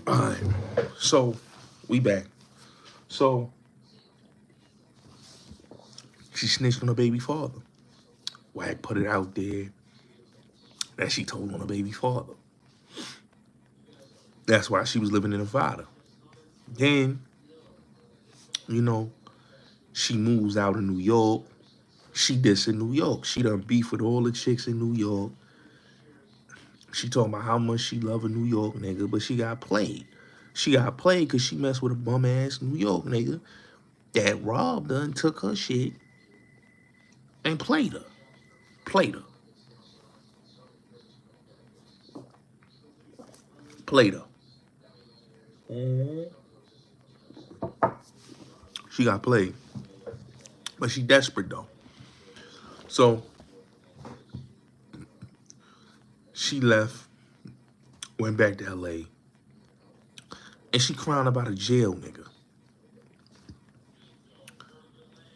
All right. So, we back. So, she snitched on her baby father. Wack put it out there that she told on her baby father. That's why she was living in Nevada. Then, you know, she moves out of New York. She this in New York. She done beef with all the chicks in New York. She talking about how much she love a New York nigga, but she got played. She got played because she messed with a bum ass New York nigga that robbed her and took her shit and played her. Played her. Played her. She got played. But she desperate though. So she left, went back to LA, and she crying about a jail nigga.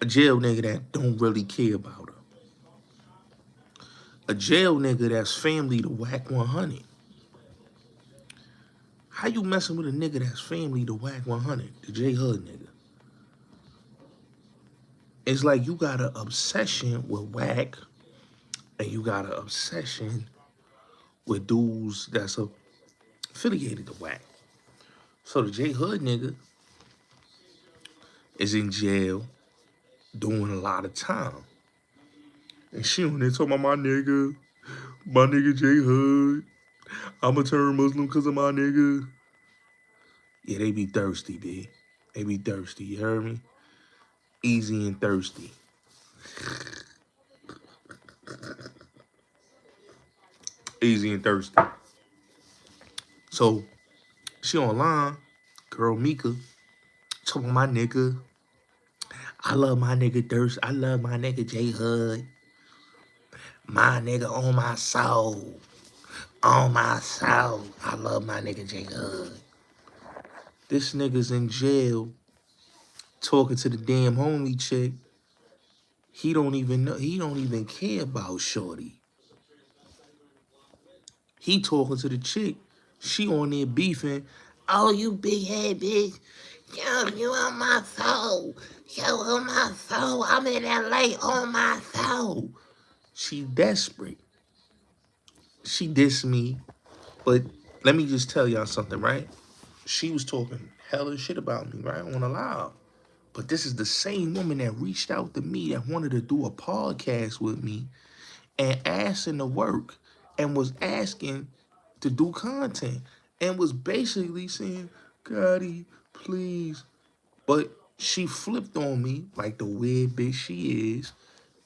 A jail nigga that don't really care about her. A jail nigga that's family to Whack 100. How you messing with a nigga that's family to Whack 100? The J Hood nigga. It's like you got an obsession with Whack, and you got an obsession with dudes that's affiliated to Whack. So the J Hood nigga is in jail doing a lot of time. And she on there talking about my nigga J Hood. I'ma turn Muslim because of my nigga. Yeah, they be thirsty, B. They be thirsty, you heard me? Easy and thirsty. Easy and thirsty. So, she online, girl Mika, talking about my nigga. I love my nigga Thirst. I love my nigga J Hood. My nigga on my soul. On my soul. I love my nigga J Hood. This nigga's in jail talking to the damn homie chick. He don't even know. He don't even care about shorty. He talking to the chick. She on there beefing. Oh, you big head bitch. Yo, you on my soul. Yo, on my soul. I'm in LA on my soul. She desperate. She dissed me. But let me just tell y'all something, right? She was talking hella shit about me, right? On the live. But this is the same woman that reached out to me that wanted to do a podcast with me and asking to work and was asking to do content and was basically saying, Gotti, please. But she flipped on me like the weird bitch she is.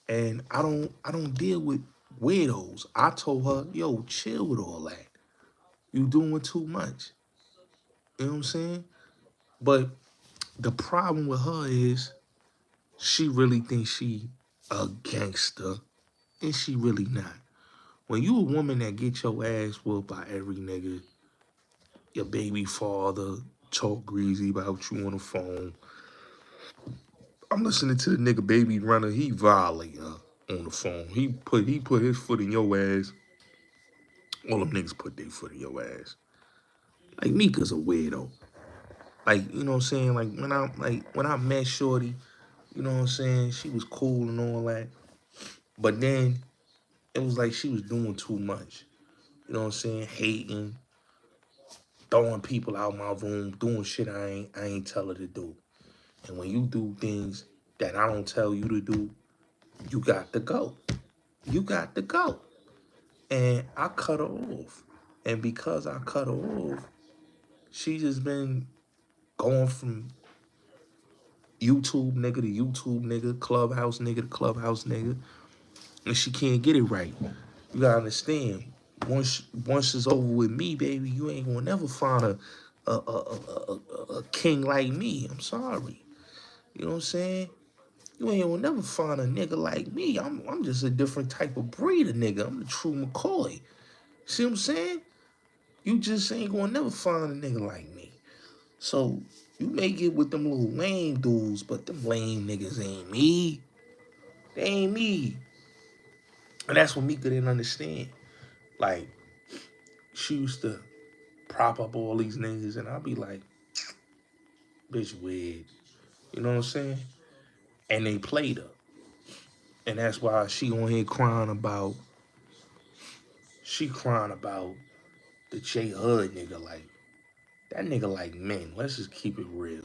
And I don't deal with weirdos. I told her, yo, chill with all that. You doing too much. You know what I'm saying? But the problem with her is she really thinks she a gangster, and she really not. When you a woman that get your ass whooped by every nigga, your baby father talk greasy about you on the phone. I'm listening to the nigga baby runner. He violate her on the phone. He put his foot in your ass. All them niggas put their foot in your ass. Like Mika's a weirdo. Like, you know what I'm saying? Like when I met Shorty, you know what I'm saying? She was cool and all that. But then it was like she was doing too much. You know what I'm saying? Hating, throwing people out my room, doing shit I ain't tell her to do. And when you do things that I don't tell you to do, you got to go. You got to go. And I cut her off. And because I cut her off, she just been going from YouTube nigga to YouTube nigga, clubhouse nigga to clubhouse nigga, and she can't get it right. You gotta understand. Once it's over with me, baby, you ain't gonna never find a king like me. I'm sorry. You know what I'm saying? You ain't gonna never find a nigga like me. I'm just a different type of breed of nigga. I'm the true McCoy. See what I'm saying? You just ain't gonna never find a nigga like me. So you may get with them little lame dudes, but them lame niggas ain't me. They ain't me. And that's what Mika didn't understand. Like, she used to prop up all these niggas, and I'll be like, bitch, weird. You know what I'm saying? And they played her. And that's why she on here crying about the J Hood nigga. Like, that nigga like men. Let's just keep it real.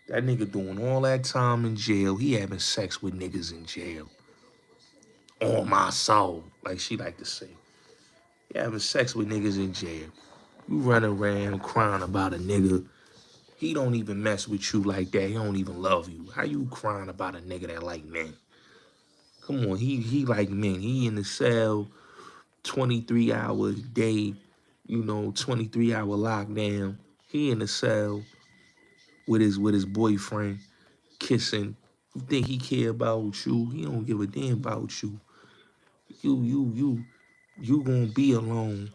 That nigga doing all that time in jail. He having sex with niggas in jail. On my soul, like she like to say. He having sex with niggas in jail. You run around crying about a nigga. He don't even mess with you like that. He don't even love you. How you crying about a nigga that like men? Come on, he like men. He in the cell 23 hours a day, 23-hour lockdown. He in the cell with his boyfriend kissing. You think he care about you? He don't give a damn about you. You gonna be alone.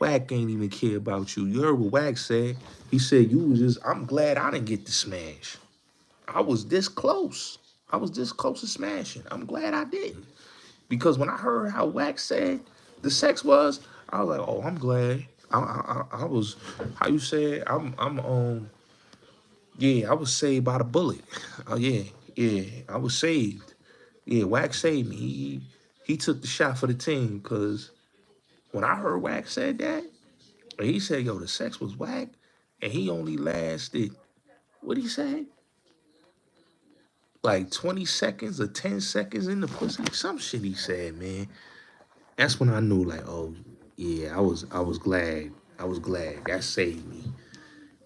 Wack ain't even care about you. You heard what Wack said? He said you was just. I'm glad I didn't get the smash. I was this close. I was this close to smashing. I'm glad I didn't. Because when I heard how Wack said the sex was, I was like, oh, I'm glad. I was, how you say it? Yeah, I was saved by the bullet. Oh yeah, I was saved. Yeah, Wack saved me. He took the shot for the team because when I heard Wack said that, and he said, yo, the sex was whack, and he only lasted, what'd he say? Like 20 seconds or 10 seconds in the pussy. Some shit he said, man. That's when I knew, like, oh, yeah, I was glad. I was glad. That saved me.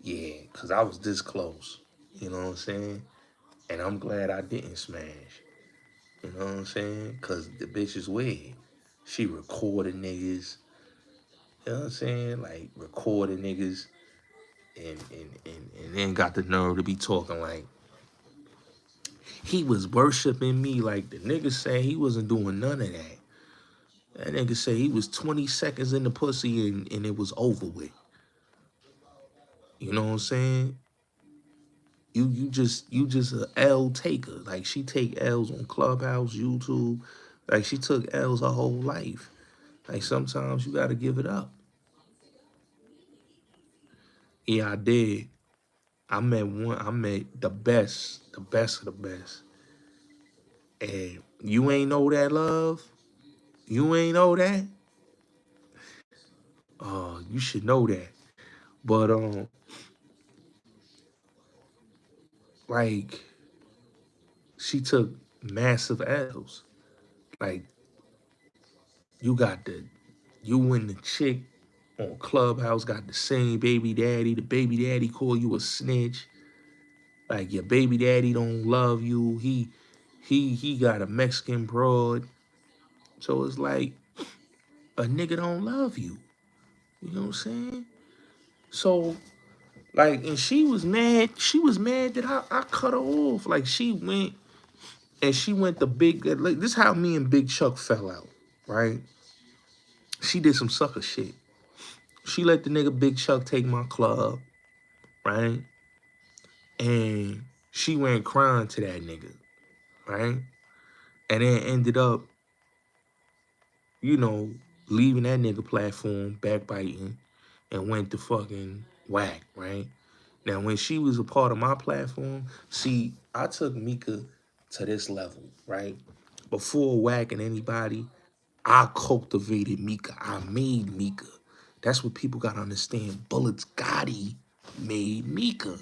Yeah, because I was this close. You know what I'm saying? And I'm glad I didn't smash. You know what I'm saying? Because the bitch is weird. She recorded niggas. You know what I'm saying? Like, recorded niggas. And then got the nerve to be talking like he was worshiping me. Like the nigga said he wasn't doing none of that. That nigga said he was 20 seconds in the pussy and it was over with. You know what I'm saying? You just a L taker. Like she take L's on Clubhouse, YouTube. Like she took L's her whole life. Like sometimes you gotta give it up. Yeah, I did. I met the best of the best. And you ain't know that love. You ain't know that. You should know that. But like she took massive L's. Like you and the chick on Clubhouse got the same baby daddy. The baby daddy call you a snitch. Like your baby daddy don't love you. He got a Mexican broad. So it's like a nigga don't love you. You know what I'm saying? So like, and she was mad. She was mad that I cut her off. Like she went to Big. Like this is how me and Big Chuck fell out, right? She did some sucker shit. She let the nigga Big Chuck take my club, right? And she went crying to that nigga, right? And then ended up, you know, leaving that nigga platform, backbiting, and went to fucking whack, right? Now, when she was a part of my platform, see, I took Mika to this level, right? Before whacking anybody, I cultivated Mika. I made Mika. That's what people gotta understand. Bullets Gotti made Mika.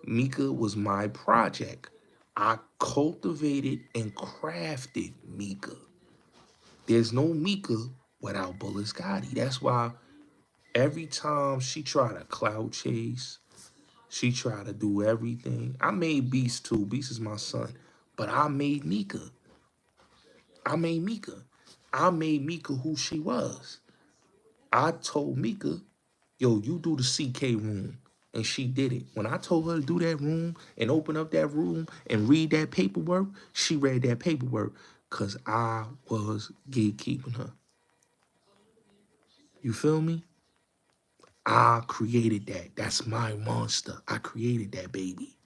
Mika was my project. I cultivated and crafted Mika. There's no Mika without Bullets Gotti. That's why every time she tried to cloud chase, she tried to do everything. I made Beast too. Beast is my son. But I made Mika. I made Mika. I made Mika who she was. I told Mika, yo, you do the CK room. And she did it. When I told her to do that room and open up that room and read that paperwork, she read that paperwork because I was gatekeeping her. You feel me? I created that. That's my monster. I created that baby.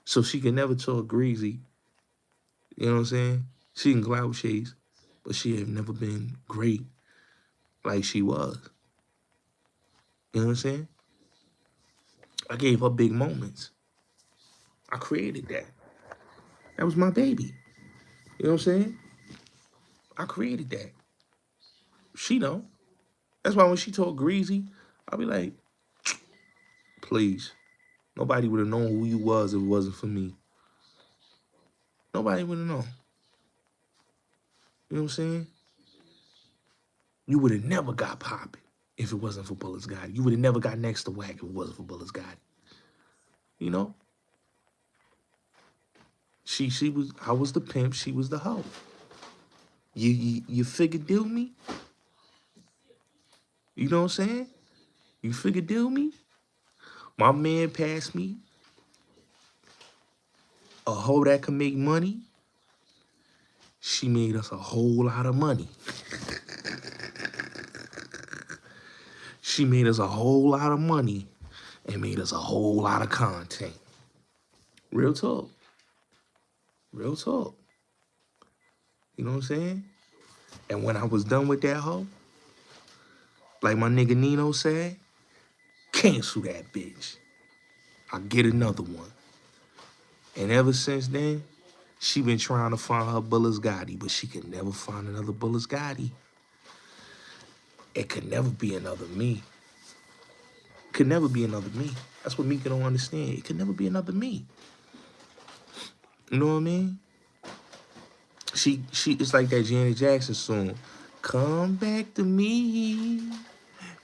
So she can never talk greasy. You know what I'm saying? She can cloud chase, but she have never been great like she was. You know what I'm saying? I gave her big moments. I created that. That was my baby. You know what I'm saying? I created that. She know. That's why when she talk greasy, I'll be like, please. Nobody would have known who you was if it wasn't for me. Nobody would have known. You know what I'm saying? You would have never got popping if it wasn't for Bullets Gotti. You would have never got next to Whack if it wasn't for Bullets Gotti. You know? She was, I was the pimp, she was the hoe. You figure deal me? You know what I'm saying? You figure deal me? My man passed me a hoe that can make money. She made us a whole lot of money. She made us a whole lot of money and made us a whole lot of content. Real talk. Real talk. You know what I'm saying? And when I was done with that hoe, like my nigga Nino said, cancel that bitch. I'll get another one. And ever since then, she been trying to find her Bullets Gotti, but she could never find another Bullets Gotti. It could never be another me. It could never be another me. That's what Mika don't understand. It could never be another me. You know what I mean? She it's like that Janet Jackson song. Come back to me,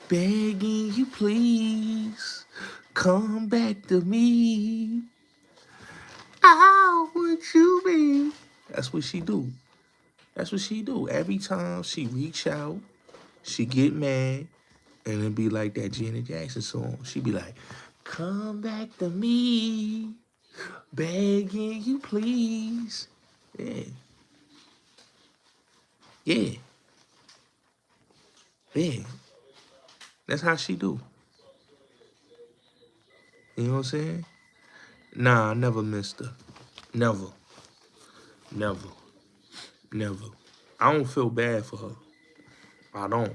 begging you please. Come back to me. I want you, babe. That's what she do. That's what she do. Every time she reach out, she get mad, and it be like that Janet Jackson song. She be like, come back to me, begging you please. Yeah. Yeah. Yeah. That's how she do. You know what I'm saying? Nah, I never missed her. Never. Never. Never. I don't feel bad for her. I don't.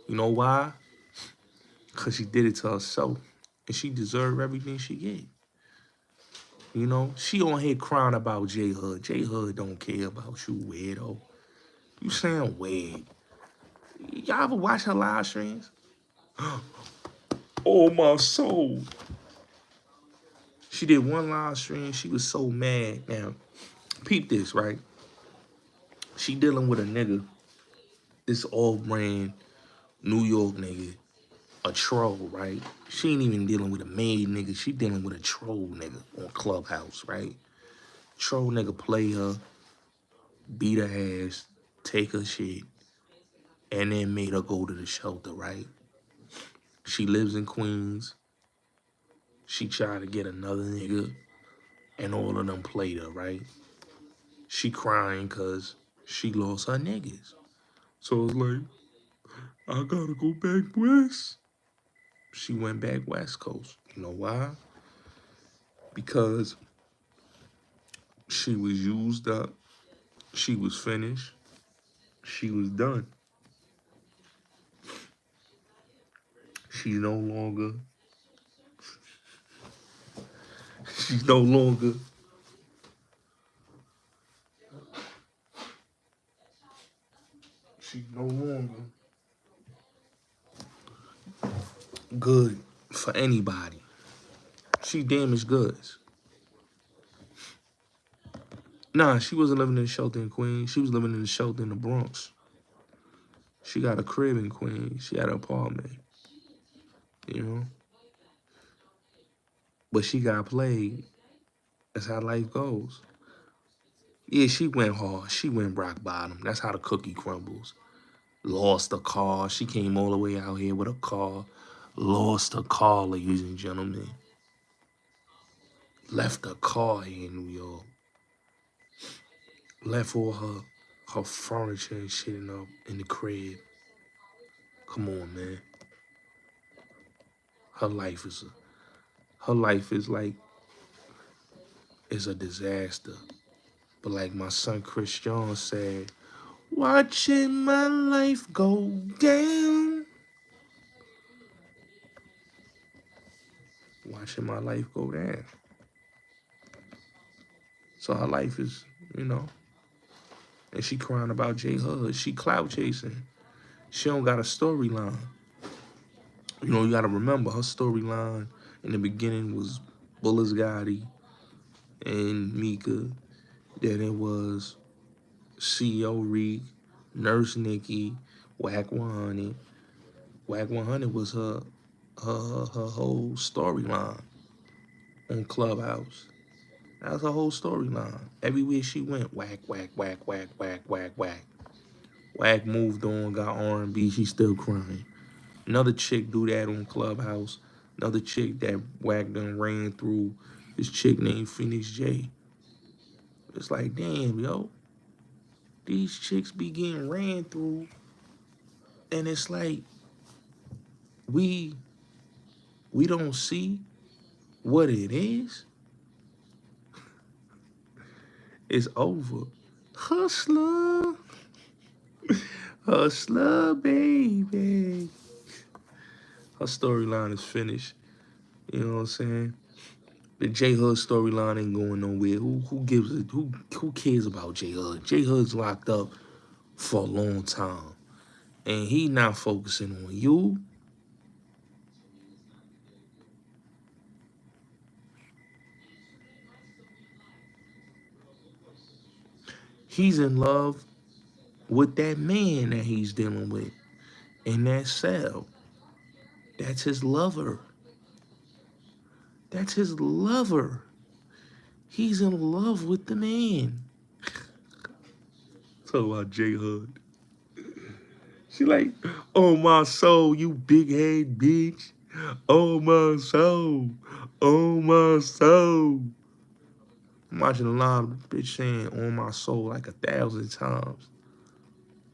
You know why? Because she did it to herself. And she deserve everything she get. You know, she on here crying about J Hood. J Hood don't care about you, weirdo. You sound weird. Y'all ever watch her live streams? Oh, my soul. She did one live stream. She was so mad. Now, peep this, right? She dealing with a nigga, this off-brand New York nigga, a troll, right? She ain't even dealing with a made nigga. She dealing with a troll nigga on Clubhouse, right? Troll nigga play her, beat her ass, take her shit, and then made her go to the shelter, right? She lives in Queens. She tried to get another nigga, and all of them played her, right? She crying because she lost her niggas. So it's like, I gotta go back west. She went back West Coast. You know why? Because she was used up. She was finished. She was done. She's no longer, she's no longer, she's no longer good for anybody. She damaged goods. Nah, she wasn't living in a shelter in Queens. She was living in a shelter in the Bronx. She got a crib in Queens. She had an apartment, you know? But she got played. That's how life goes. Yeah, she went hard. She went rock bottom. That's how the cookie crumbles. Lost a car. She came all the way out here with a car. Lost a car, ladies and gentlemen. Left a car here in New York. Left all her furniture and shit in the crib. Come on, man. Her life is like, is a disaster. But like my son Chris Jones said, watching my life go down. Watching my life go down. So her life is, you know, and she crying about J Hood. She clout chasing. She don't got a storyline. You know, you gotta remember her storyline in the beginning was Bullets Gotti and Mika. Then it was CEO Reek, Nurse Nikki, Whack 100. Whack 100 was her whole storyline on Clubhouse. That was her whole storyline. Everywhere she went, whack, whack, whack, whack, whack, whack, whack. Whack moved on, got R&B, she still crying. Another chick do that on Clubhouse. Another chick that Whack done ran through. This chick named Phoenix J. It's like, damn, yo. These chicks be getting ran through. And it's like, we don't see what it is. It's over. Hustler. Hustler, baby. Her storyline is finished. You know what I'm saying? The J Hood storyline ain't going nowhere. Who gives it? Who cares about J Hood? J Hood's locked up for a long time, and he not focusing on you. He's in love with that man that he's dealing with in that cell. That's his lover. That's his lover. He's in love with the man. Talk about J Hood. She like, oh my soul, you big head bitch. Oh my soul. Oh my soul. I'm watching a lot of bitch saying on my soul like 1,000 times.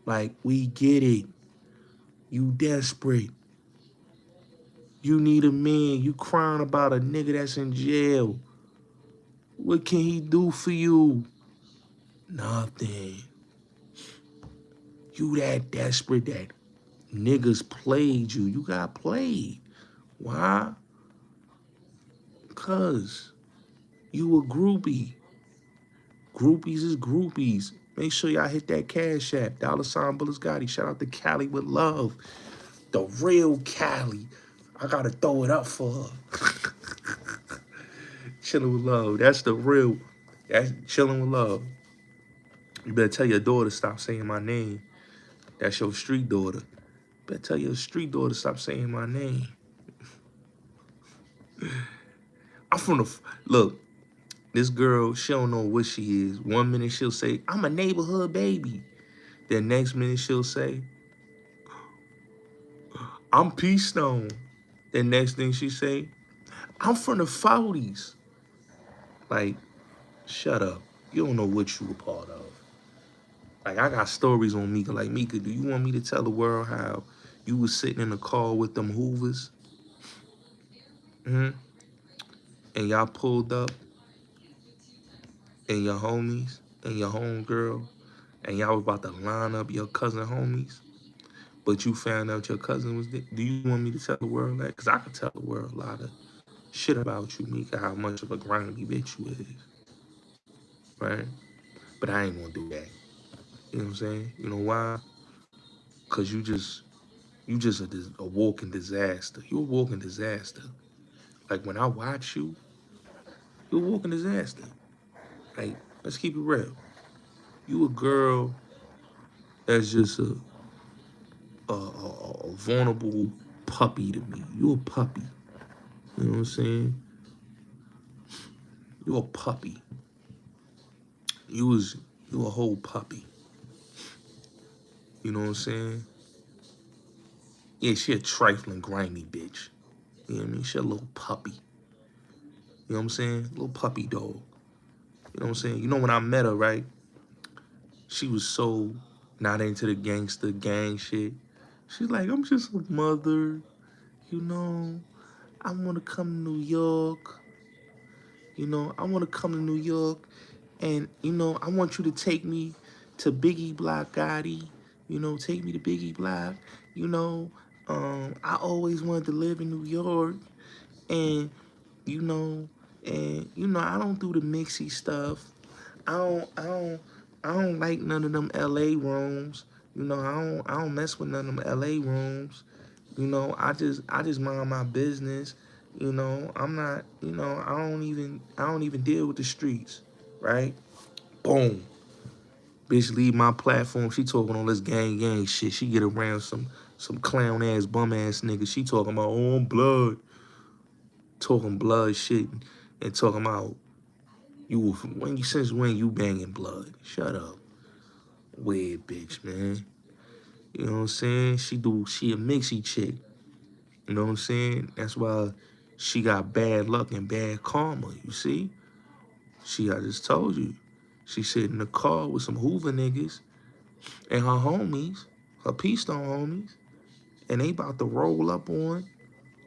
Like, we get it. You desperate. You need a man. You crying about a nigga that's in jail. What can he do for you? Nothing. You that desperate that niggas played you. You got played. Why? Cuz you a groupie. Groupies is groupies. Make sure y'all hit that Cash App. $ Bullets Gotti. Shout out to Cali with love. The real Cali. I gotta throw it up for her. Chilling with love. That's the real. That's chilling with love. You better tell your daughter to stop saying my name. That's your street daughter. Better tell your street daughter to stop saying my name. I'm from the look. This girl, she don't know what she is. One minute she'll say, I'm a neighborhood baby. Then next minute she'll say, I'm Peace Stone. Then next thing she say, I'm from the 40s. Like, shut up. You don't know what you a part of. Like, I got stories on Mika. Like, Mika, do you want me to tell the world how you was sitting in the car with them Hoovers? And y'all pulled up, and your homies, and your homegirl, and y'all was about to line up your cousin homies, but you found out your cousin was there. Do you want me to tell the world that? Because I could tell the world a lot of shit about you, Mika, how much of a grimy bitch you is, right? But I ain't gonna do that. You know what I'm saying? You know why? Because you just a walking disaster. You a walking disaster. Like, when I watch you, you a walking disaster. Like, let's keep it real. You a girl that's just a vulnerable puppy to me. You a puppy. You know what I'm saying? You a puppy. You a whole puppy. You know what I'm saying? Yeah, she a trifling, grimy bitch. You know what I mean? She a little puppy. You know what I'm saying? Little puppy dog. You know what I'm saying? You know when I met her, right? She was so not into the gangster gang shit. She's like, I'm just a mother. You know, I want to come to New York. You know, I want to come to New York. And, you know, I want you to take me to Biggie Block, Gotti. You know, take me to Biggie Block. You know, I always wanted to live in New York. And, you know, I don't do the mixy stuff. I don't like none of them LA rooms. You know, I don't mess with none of them LA rooms. You know, I just mind my business. You know, I'm not, you know, I don't even deal with the streets, right? Boom. Bitch leave my platform. She talking all this gang shit. She get around some clown ass, bum ass nigga. She talking about on blood. Talking blood shit and talking about since when you banging blood? Shut up. Weird bitch, man. You know what I'm saying? She a mixy chick. You know what I'm saying? That's why she got bad luck and bad karma, you see? I just told you. She sit in the car with some Hoover niggas and her homies, her Peace Stone homies, and they about to roll up on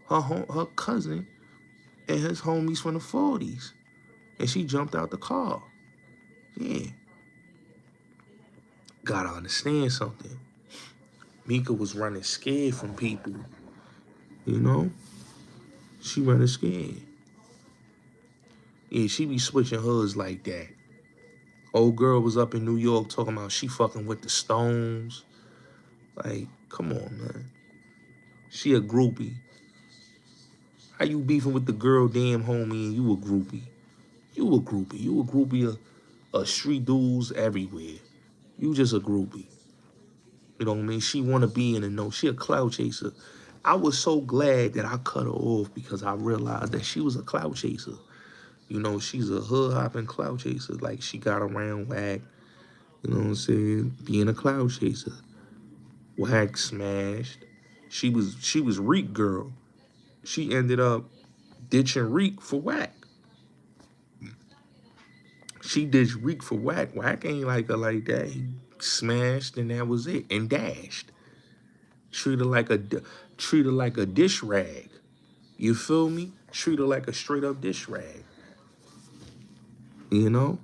her cousin and his homies from the 40s. And she jumped out the car. Yeah. Gotta understand something. Mika was running scared from people. You know? She running scared. Yeah, she be switching hoods like that. Old girl was up in New York talking about she fucking with the Stones. Like, come on, man. She a groupie. How you beefing with the girl damn homie and you a groupie? You a groupie. You a groupie of street dudes everywhere. You just a groupie. You know what I mean? She want to be in the know. She a clout chaser. I was so glad that I cut her off because I realized that she was a clout chaser. You know, she's a hood hopping clout chaser. Like, she got around Whack, you know what I'm saying, being a clout chaser. Whack smashed. She was Reek girl. She ended up ditching Reek for Whack. She ditched Reek for Whack. Whack ain't like her like that. He smashed and that was it. And dashed. Treat her like a dish rag. You feel me? Treat her like a straight up dish rag. You know?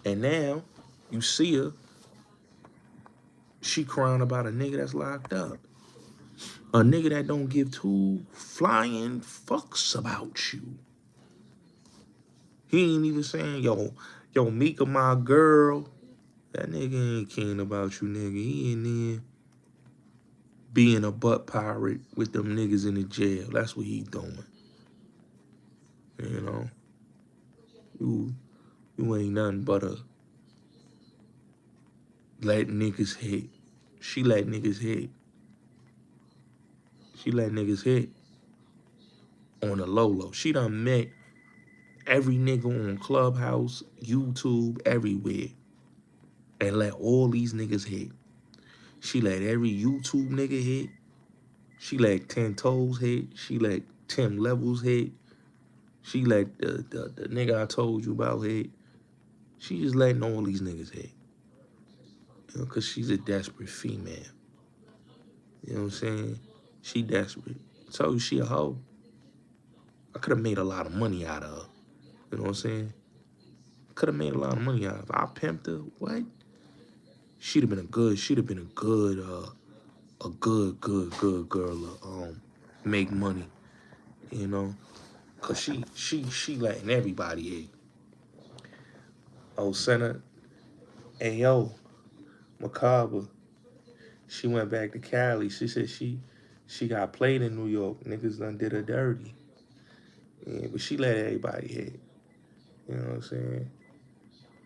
And now, you see her, she crying about a nigga that's locked up. A nigga that don't give two flying fucks about you. He ain't even saying, yo, Mika, my girl. That nigga ain't keen about you, nigga. He in there being a butt pirate with them niggas in the jail. That's what he doing. You know? You ain't nothing but a let niggas hit. She let niggas hit. She let niggas hit on the low. She done met every nigga on Clubhouse, YouTube, everywhere, and let all these niggas hit. She let every YouTube nigga hit. She let 10 Toes hit. She let Tim Levels hit. She let the nigga I told you about hit. She just letting all these niggas hit. You know, because she's a desperate female. You know what I'm saying? She desperate. I told you she a hoe. I could have made a lot of money out of her. You know what I'm saying? Could have made a lot of money out of her. I pimped her. What? She'd have been a good girl to make money. You know? Cause she letting everybody hit. Oh, Senna. Hey yo, Macabre. She went back to Cali. She said she got played in New York. Niggas done did her dirty. Yeah, but she let everybody hit. You know what I'm saying?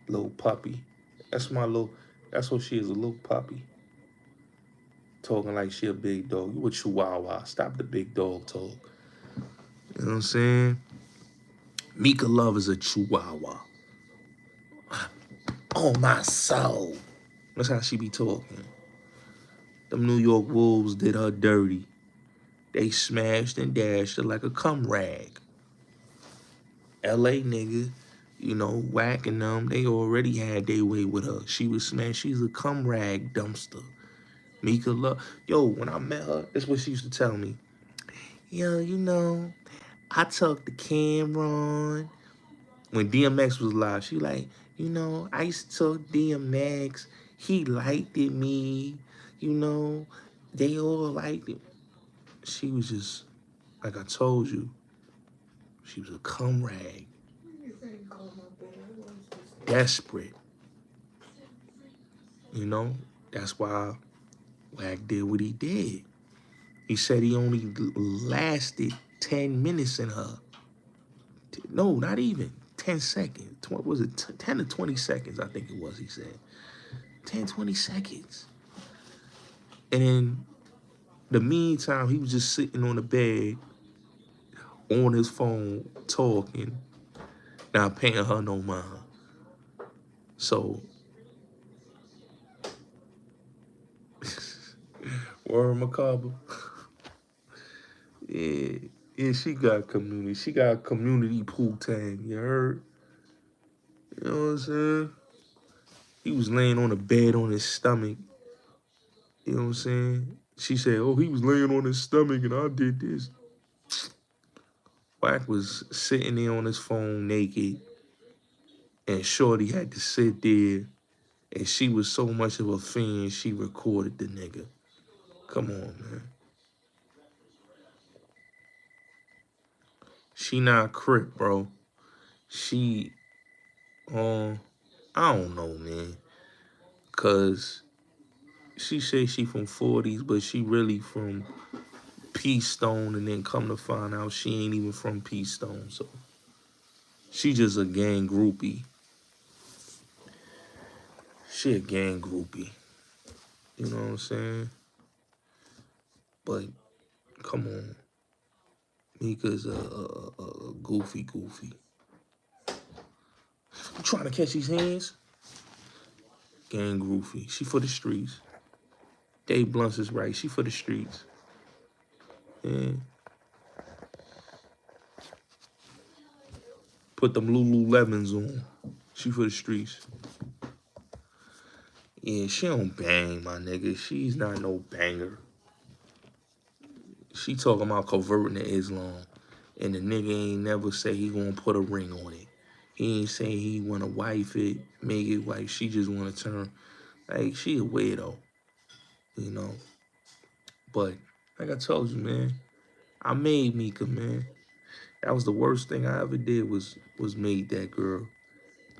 Little puppy. That's what she is, a little puppy. Talking like she a big dog. You a chihuahua. Stop the big dog talk. You know what I'm saying? Mika Love is a chihuahua. On my soul. That's how she be talking. Them New York Wolves did her dirty. They smashed and dashed her like a cum rag. LA nigga, you know, whacking them. They already had their way with her. She was smashed. She's a cum rag dumpster. Mika Love. Yo, when I met her, that's what she used to tell me. Yo, you know, I took the camera on. When DMX was live, she like, you know, I used to talk DMX. He liked it, me. You know, they all liked it. She was just, like I told you, she was a cum rag. Desperate. You know, that's why Wack did what he did. He said he only lasted 10 minutes in her. No, not even 10 seconds. What was it? 10 to 20 seconds, I think it was, he said. 10, 20 seconds. And in the meantime, he was just sitting on the bed on his phone talking, not paying her no mind. So, word Macabre. Yeah, she got community. She got community pool tang, you heard? You know what I'm saying? He was laying on the bed on his stomach. You know what I'm saying? She said, oh, he was laying on his stomach and I did this. Wack was sitting there on his phone naked, and Shorty had to sit there, and she was so much of a fan, she recorded the nigga. Come on, man. She not Crip, bro. She, I don't know, man. Cause she say she from 40s, but she really from Peace Stone, and then come to find out she ain't even from Peace Stone. So she just a gang groupie. She a gang groupie. You know what I'm saying? But come on. Mika's a goofy. You trying to catch these hands? Gang groupie. She for the streets. Dave Blunts is right. She for the streets. Yeah. Put them Lululemons on. She for the streets. Yeah, she don't bang, my nigga. She's not no banger. She talking about converting to Islam. And the nigga ain't never say he gonna put a ring on it. He ain't say he wanna wife it, make it wife. She just wanna turn. Like, she a weirdo. You know? But Like I told you, man, I made Mika, man. That was the worst thing I ever did was made that girl.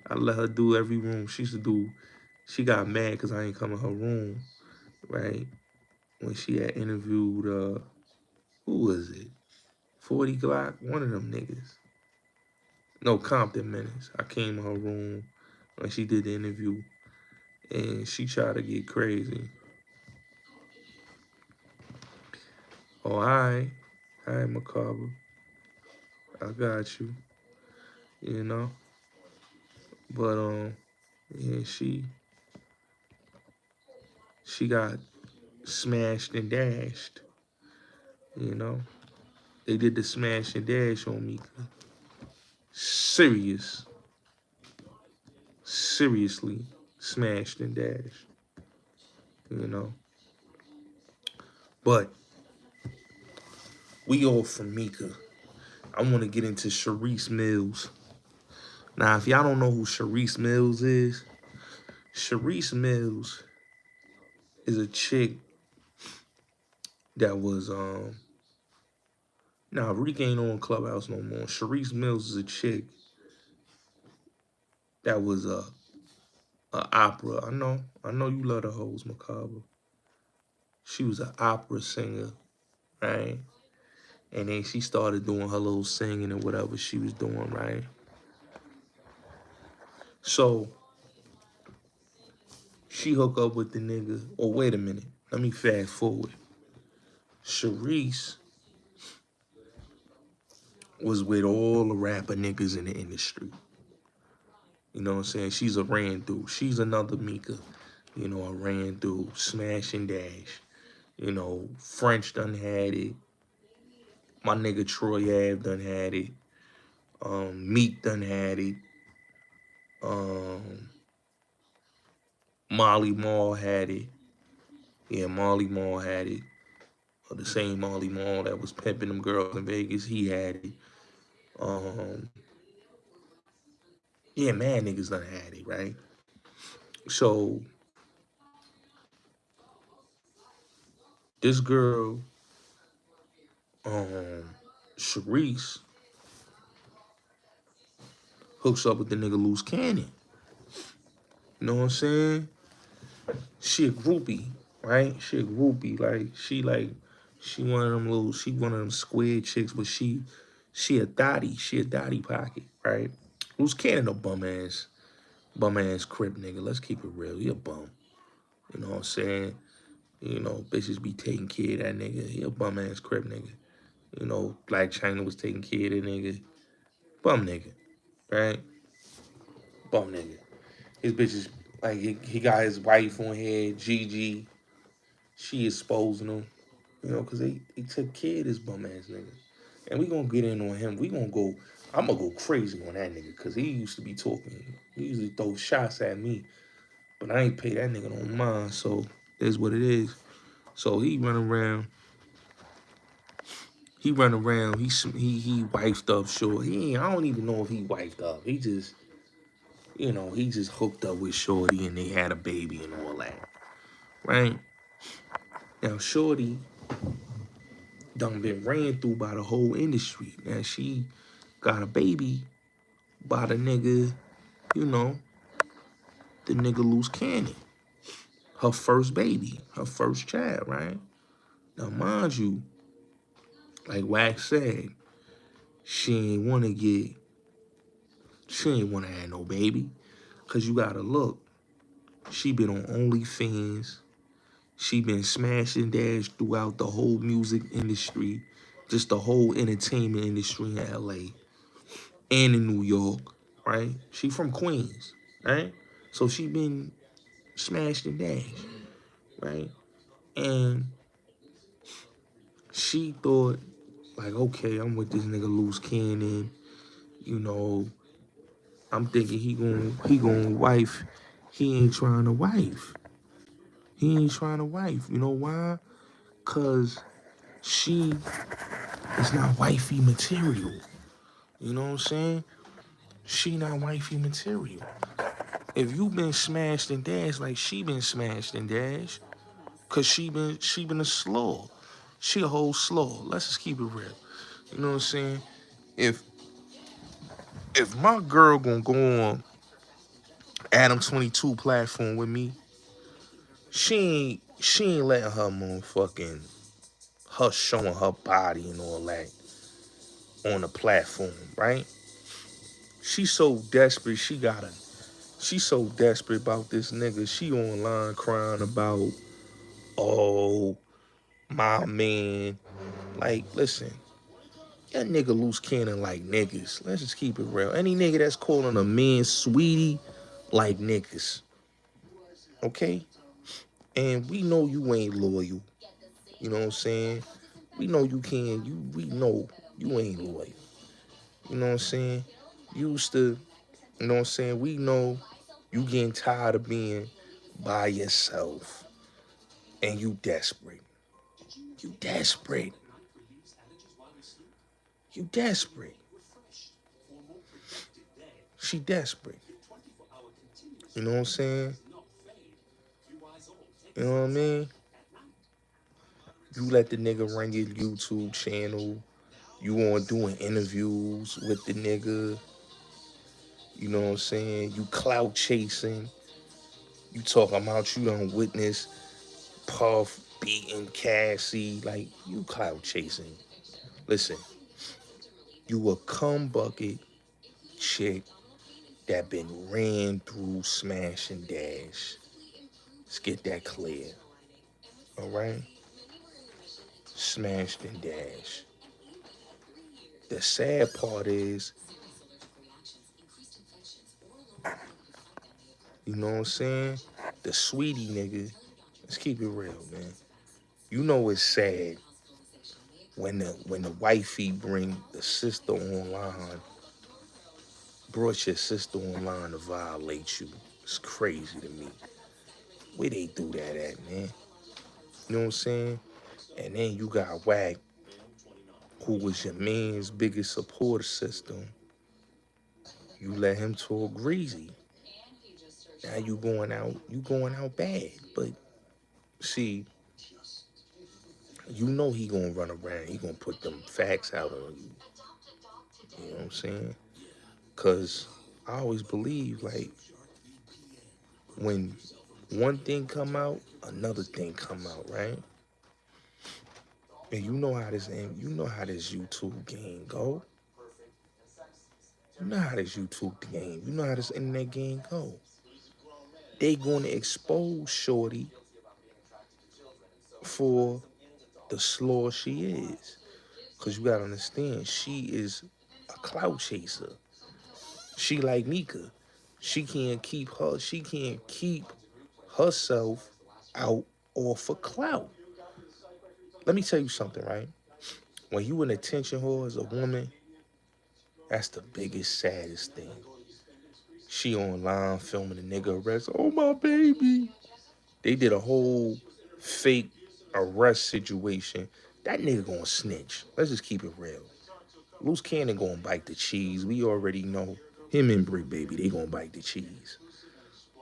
I let her do every room. She used to do, she got mad because I ain't come in her room, right? When she had interviewed, who was it? 40 Glock? One of them niggas. No, Compton Menace. I came in her room when she did the interview and she tried to get crazy. Oh, all right, Macabre. I got you, you know? But, yeah, she got smashed and dashed, you know? They did the smash and dash on Mika. Seriously smashed and dashed, you know? But we all from Mika. I want to get into Sharice Mills. Now, if y'all don't know who Sharice Mills is, Sharice Mills is a chick that was now Reek ain't on Clubhouse no more. Sharice Mills is a chick that was a opera. I know you love the hoes, Macabre. She was an opera singer, right? And then she started doing her little singing and whatever she was doing, right? So she hook up with the nigga. Oh, wait a minute. Let me fast forward. Sharice was with all the rapper niggas in the industry. You know what I'm saying? She's a ran through. She's another Mika. You know, a ran through, smash and dash. You know, French done had it. My nigga Troy Ave done had it. Meek done had it. Um, Molly Mall had it. Yeah, Molly Mall had it. The same Molly Mall that was pimping them girls in Vegas, he had it. Um, yeah, mad niggas done had it, right? So this girl, Sharice, hooks up with the nigga Loose Cannon. You know what I'm saying? She a groupie, right? She a groupie. She one of them she one of them square chicks, but she a thotty. She a thotty pocket, right? Loose Cannon a bum ass crip nigga. Let's keep it real. He a bum. You know what I'm saying? You know, bitches be taking care of that nigga. He a bum ass crip nigga. You know, Black China was taking care of that nigga. Bum nigga, right? Bum nigga. His bitches, like, he got his wife on here, Gigi. She exposing him, you know, because he took care of this bum ass nigga. And we gonna get in on him. I'm gonna go crazy on that nigga, because he used to be talking. He used to throw shots at me, but I ain't pay that nigga no mind, so that's what it is. So he run around. He wifed up, sure. I don't even know if he wifed up. He just, you know, he just hooked up with Shorty and they had a baby and all that, right? Now, Shorty done been ran through by the whole industry. Now, she got a baby by the nigga, you know, the nigga Loose Cannon. Her first baby, her first child, right? Now, mind you, like Wax said, she ain't want to have no baby. Because you got to look, she been on OnlyFans. She been smashing dash throughout the whole music industry, just the whole entertainment industry in LA and in New York, right? She from Queens, right? So she been smashed and dashed, right? And she thought, like, okay, I'm with this nigga Loose Cannon, you know, I'm thinking he gonna wife. He ain't trying to wife. He ain't trying to wife. You know why? Cause she is not wifey material. You know what I'm saying? She not wifey material. If you been smashed and dashed like she been smashed and dashed, cause she been a slaw. She a whole slaw. Let's just keep it real. You know what I'm saying? If if my girl gonna go on Adam 22 platform with me, she ain't letting her motherfucking her showing her body and all that on the platform, right? She so desperate, she so desperate about this nigga. She online crying about, oh, my man. Like, listen, that nigga loose cannon like niggas. Let's just keep it real. Any nigga that's calling a man sweetie like niggas. Okay? And we know you ain't loyal. You know what I'm saying? We know you can't. We know you ain't loyal. You know what I'm saying? You used to, you know what I'm saying? We know you getting tired of being by yourself. And you desperate. You desperate. You desperate. She desperate. You know what I'm saying? You know what I mean? You let the nigga run your YouTube channel. You on doing interviews with the nigga. You know what I'm saying? You clout chasing. You talking about you done witness Puff beating Cassie. Like, you clout chasing. Listen, you a cum bucket chick that been ran through smash and dash. Let's get that clear. All right? Smashed and dash. The sad part is, you know what I'm saying? The sweetie nigga, let's keep it real, man. You know it's sad when the wifey bring the sister online, brought your sister online to violate you. It's crazy to me. Where they do that at, man? You know what I'm saying? And then you got Wack, who was your man's biggest support system. You let him talk greasy. Now you going out bad. But see, you know he gonna run around. He gonna put them facts out on you. You know what I'm saying? Cause I always believe, like, when one thing come out, another thing come out, right? And you know how this YouTube game go. You know how this YouTube game, you know how this internet game go. They gonna expose Shorty for the slaw she is. Cause you gotta understand, she is a clout chaser. She like Mika. She can't keep herself out off of clout. Let me tell you something, right? When you an attention whore as a woman, that's the biggest, saddest thing. She online filming a nigga arrest. Oh, my baby. They did a whole fake arrest situation. That nigga gonna snitch. Let's just keep it real. Loose Cannon gonna bite the cheese. We already know him and Brie Baby, they gonna bite the cheese.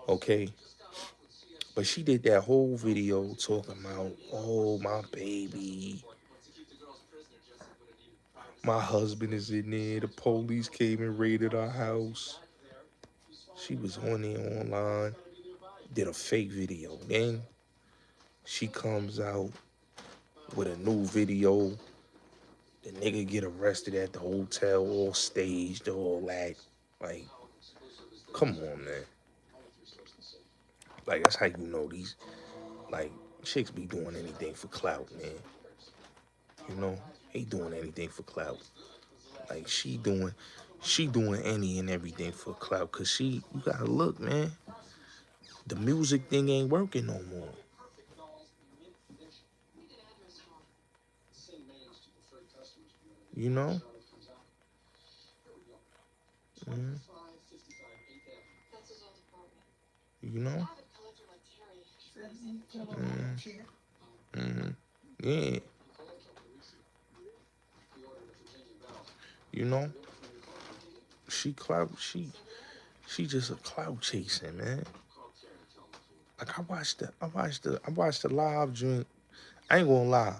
Okay? But she did that whole video talking about, oh, my baby. My husband is in there. The police came and raided our house. She was on there online, did a fake video. Then she comes out with a new video. The nigga get arrested at the hotel, all staged, all that. Like, come on, man. Like, that's how you know these, like, chicks be doing anything for clout, man. You know, ain't doing anything for clout. Like, she doing any and everything for clout. Cause you gotta look, man. The music thing ain't working no more. You know? Mm-hmm. You know? Mm-hmm. Mm-hmm. Yeah. You know? She just a clout chasing, man. Like, I watched the live joint. I ain't gonna lie.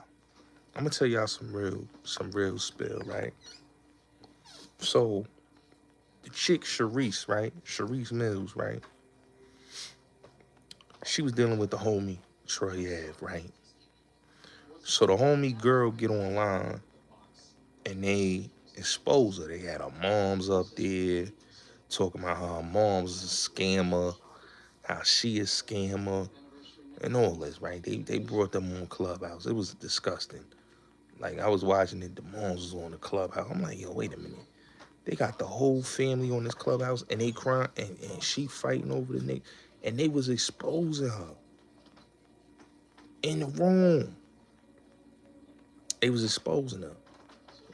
I'm gonna tell y'all some real spill, right? So the chick Sharice, right? Sharice Mills, right? She was dealing with the homie Troy Ave, right? So the homie girl get online and they expose her. They had her moms up there talking about how her mom's is a scammer, how she is a scammer, and all this, right? They brought them on Clubhouse. It was disgusting. Like I was watching it, the moms was on the Clubhouse. I'm like, yo, wait a minute. They got the whole family on this Clubhouse and they crying and she fighting over the nigga. And they was exposing her in the room. They was exposing her,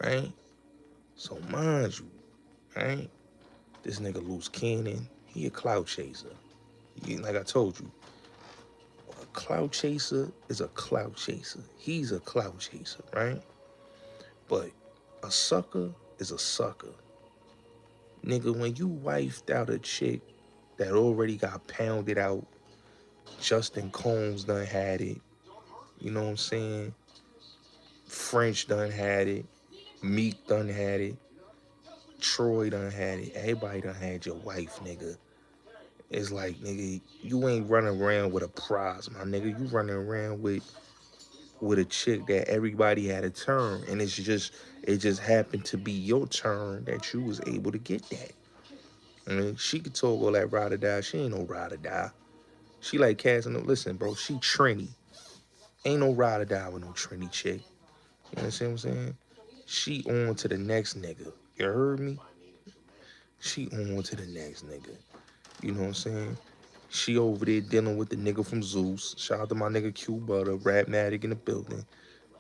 right? So mind you, right? This nigga loose cannon, he a clout chaser. Like I told you, a clout chaser is a clout chaser. He's a clout chaser, right? But a sucker is a sucker. Nigga, when you wifed out a chick that already got pounded out, Justin Combs done had it. You know what I'm saying? French done had it. Meek done had it. Troy done had it. Everybody done had your wife, nigga. It's like, nigga, you ain't running around with a prize, my nigga. You running around with a chick that everybody had a turn, and it just happened to be your turn that you was able to get that. I mean, she could talk all that ride or die. She ain't no ride or die. She like casting them. Listen, bro, she Trini. Ain't no ride or die with no Trini chick. You understand what I'm saying? She on to the next nigga. You heard me? She on to the next nigga. You know what I'm saying? She over there dealing with the nigga from Zeus. Shout out to my nigga Q Butter, Rap Matic in the building.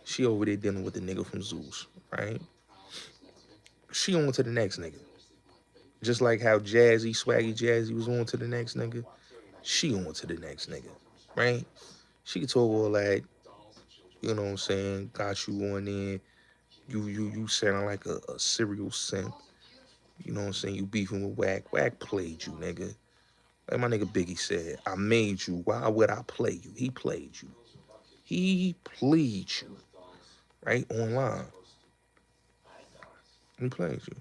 She over there dealing with the nigga from Zeus, right? She on to the next nigga. Just like how Jazzy, Swaggy Jazzy was on to the next nigga. She on to the next nigga, right? She could talk all that, you know what I'm saying, got you on there. You sound like a serial simp. You know what I'm saying? You beefing with Wack. Wack played you, nigga. Like my nigga Biggie said, I made you. Why would I play you? He played you. He played you, right? Online. He played you.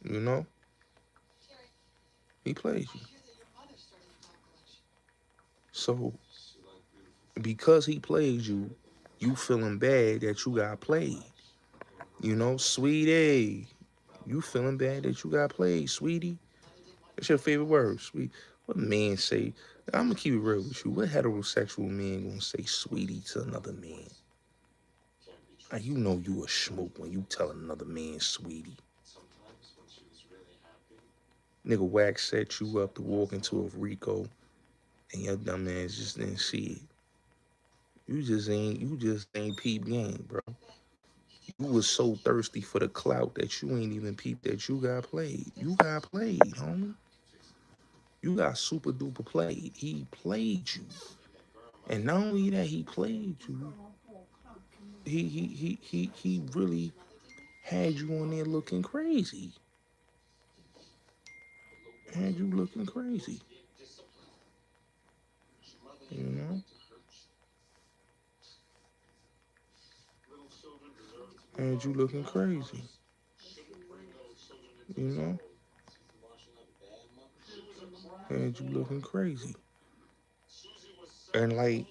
You know? He played you. So because he played you, you feeling bad that you got played. You know, sweetie. You feeling bad that you got played, sweetie? What's your favorite word, sweet? What man say? I'm gonna keep it real with you. What heterosexual man gonna say sweetie to another man? Like, you know you a schmook when you tell another man sweetie. Nigga Wax set you up to walk into a Rico and your dumb ass just didn't see it. You just ain't peep game, bro. You was so thirsty for the clout that you ain't even peep that you got played. You got played, homie. You got super duper played. He played you. And not only that he played you, he really had you on there looking crazy. Had you looking crazy. You know? Had you looking crazy. You know? Had you looking crazy. And like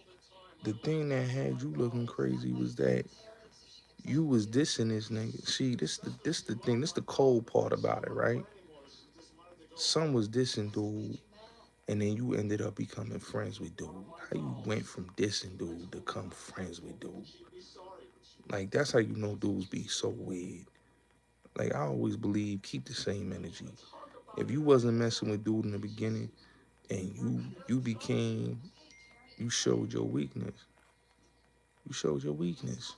the thing that had you looking crazy was that you was dissing this nigga. See, this the thing, this the cold part about it, right? Some was dissing dude, and then you ended up becoming friends with dude. How you went from dissing dude to become friends with dude? Like that's how you know dudes be so weird. Like I always believe, keep the same energy. If you wasn't messing with dude in the beginning, and you showed your weakness. You showed your weakness.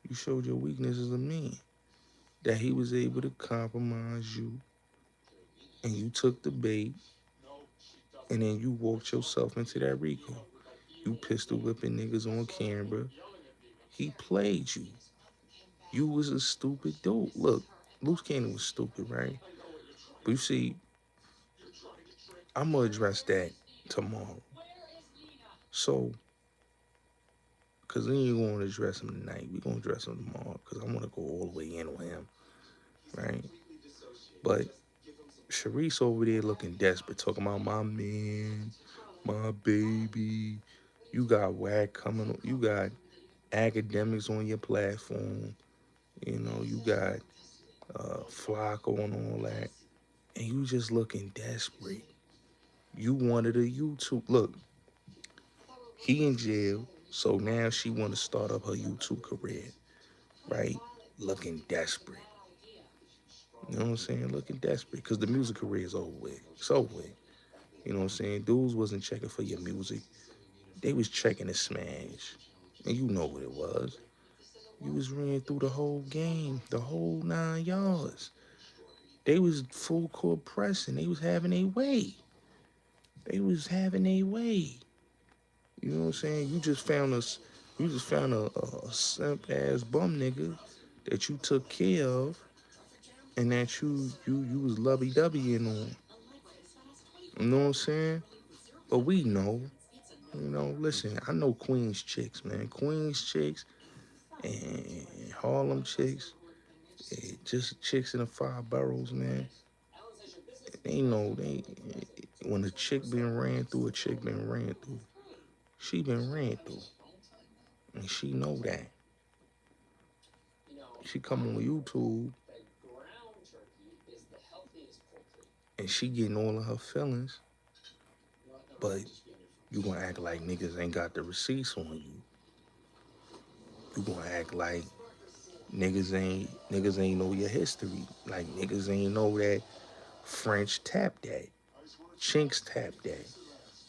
You showed your weakness as a man. That he was able to compromise you, and you took the bait, and then you walked yourself into that Rico. You pistol whipping niggas on camera. He played you. You was a stupid dude. Look, Loose Cannon was stupid, right? But you see, I'm gonna address that tomorrow. So, because then you're going to address him tonight. We're going to address him tomorrow because I want to go all the way in on him, right? But Sharice over there looking desperate, talking about my man, my baby. You got whack coming. You got academics on your platform. You know, you got Flocko and all that. And you just looking desperate. You wanted a YouTube. Look, he in jail. So now she want to start up her YouTube career, right? Looking desperate. You know what I'm saying? Looking desperate. Because the music career is over with. It's over with. You know what I'm saying? Dudes wasn't checking for your music. They was checking to smash. And you know what it was. You was running through the whole game, the whole 9 yards. They was full court pressing. They was having a way. They was having a way. You know what I'm saying? You just found a simp ass bum nigga that you took care of and that you was lovey doveying on. You know what I'm saying? But we know, listen, I know Queens chicks, man. Queens chicks and Harlem chicks, just chicks in the 5 boroughs, man. They know when a chick been ran through, a chick been ran through. She been ran through, and she know that. She come on YouTube and she getting all of her feelings, but you gonna act like niggas ain't got the receipts on you. You gonna act like niggas ain't know your history. Like niggas ain't know that French tapped that, Chinks tapped that,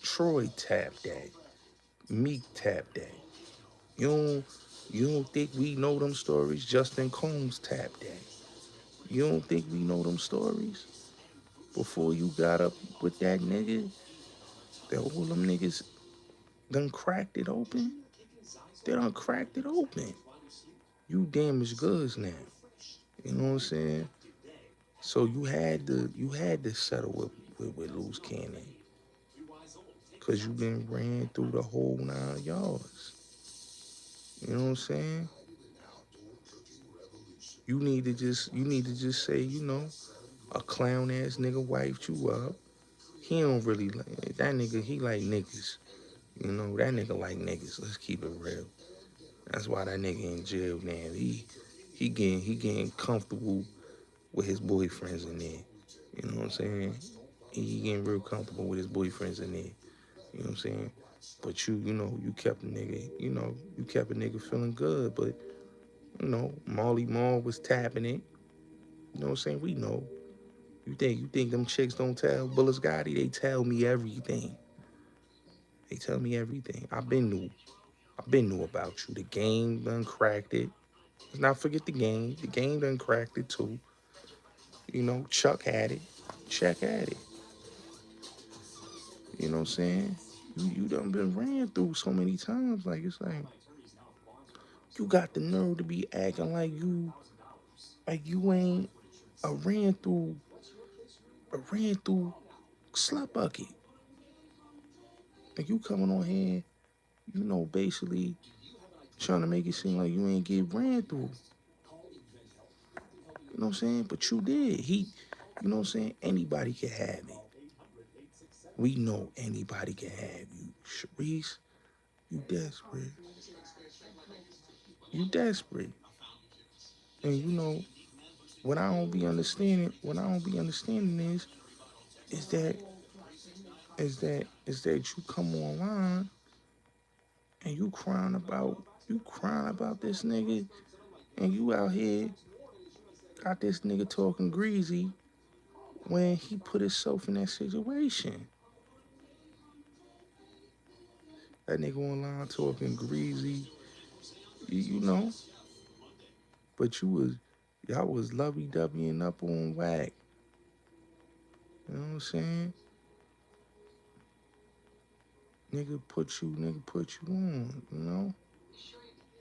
Troy tapped that, Meek tapped that. You don't you don't think we know them stories? Justin Combs tapped that. You don't think we know them stories? Before you got up with that nigga, that all them niggas done cracked it open. They done cracked it open. You damaged goods now. You know what I'm saying? So you had to settle with loose cannon. Cause you been ran through the whole 9 yards. You know what I'm saying? You need to just say, a clown ass nigga wiped you up. He don't really like that nigga, he like niggas. That nigga like niggas. Let's keep it real. That's why that nigga in jail now. He getting comfortable with his boyfriends in there. You know what I'm saying? He getting real comfortable with his boyfriends in there. You know what I'm saying? But you kept a nigga, you kept a nigga feeling good. But, Molly Mall was tapping it. You know what I'm saying? We know. You think them chicks don't tell Bullis Gotti? They tell me everything. They tell me everything. I've been knew about you. The game done cracked it. Let's not forget the game. The game done cracked it too. Chuck had it. Check had it. You know what I'm saying? You done been ran through so many times. Like, it's like you got the nerve to be acting like you ain't a ran through slut bucket. Like, you coming on here, basically trying to make it seem like you ain't get ran through. You know what I'm saying? But you did. You know what I'm saying? Anybody can have it. We know anybody can have you. Sharice, you desperate. You desperate. And what I don't be understanding is that you come online and you crying about this nigga, and you out here got this nigga talking greasy when he put himself in that situation. That nigga online talking greasy, you know, but y'all was lovey doveying up on whack. You know what I'm saying? Nigga put you on.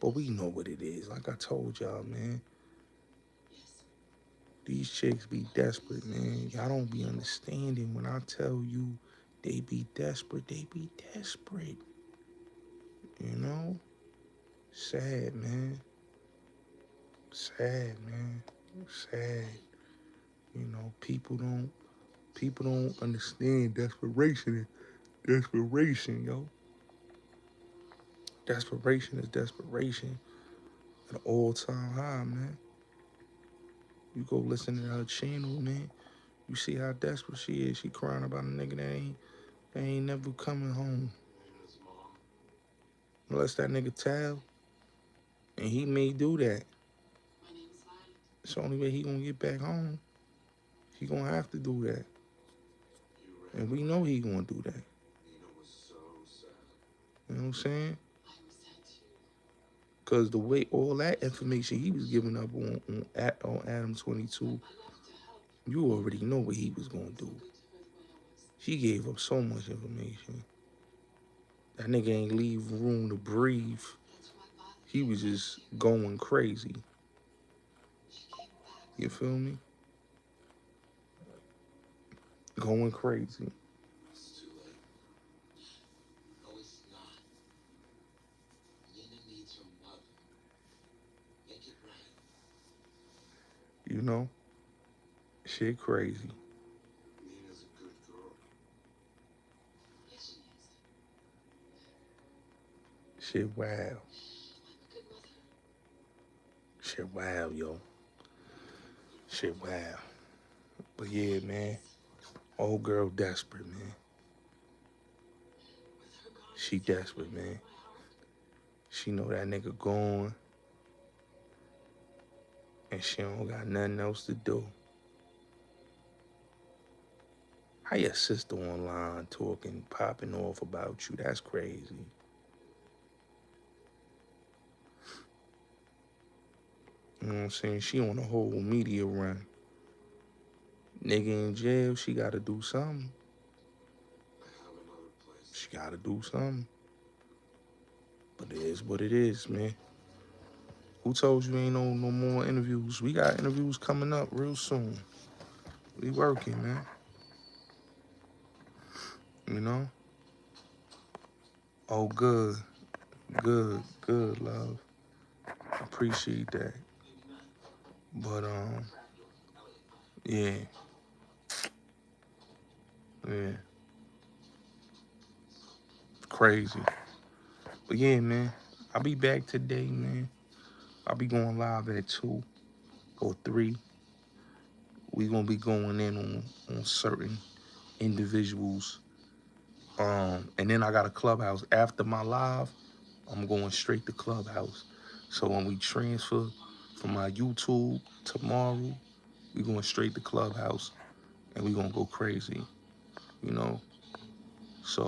But we know what it is. Like I told y'all, man. These chicks be desperate, man. Y'all don't be understanding when I tell you they be desperate. They be desperate. You know? Sad, man. Sad, man. Sad. You know, people don't understand desperation. Desperation, yo. Desperation is desperation at an all-time high, man. You go listen to her channel, man. You see how desperate she is. She crying about a nigga that ain't never coming home. Unless that nigga tell. And he may do that. It's the only way he gonna get back home. He gonna have to do that. And we know he gonna do that. You know what I'm saying? Because the way all that information he was giving up on Adam 22, you already know what he was gonna do. He gave up so much information. That nigga ain't leave room to breathe. He was just going crazy. You feel me? Going crazy. You know? Shit crazy. Shit wow. Shit wow, yo. Shit wow. But yeah, man. Old girl desperate, man. She desperate, man. She know that nigga gone. And she don't got nothing else to do. How your sister online talking, popping off about you? That's crazy. You know what I'm saying? She on a whole media run. Nigga in jail, she gotta do something. She gotta do something. But it is what it is, man. Who told you ain't no more interviews? We got interviews coming up real soon. We working, man. You know? Oh, good. Good, good, love. Appreciate that. But, yeah. Yeah. Crazy. But yeah, man. I'll be back today, man. I'll be going live at 2 or 3. We gonna be going in on certain individuals. And then I got a clubhouse. After my live, I'm going straight to clubhouse. So when we transfer from my YouTube tomorrow, we going straight to clubhouse and we gonna go crazy, you know? So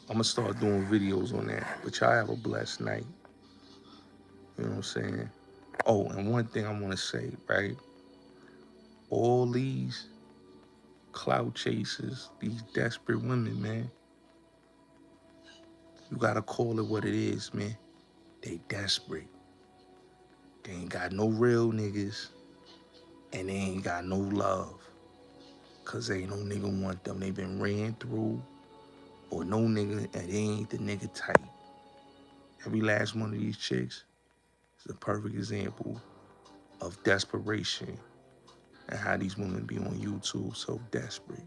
I'm gonna start doing videos on that. But y'all have a blessed night. You know what I'm saying? Oh, and one thing I wanna say, right? All these clout chasers, these desperate women, man, you gotta call it what it is, man. They desperate. They ain't got no real niggas and they ain't got no love. Cause ain't no nigga want them. They been ran through or no nigga and they ain't the nigga type. Every last one of these chicks is a perfect example of desperation and how these women be on YouTube so desperate.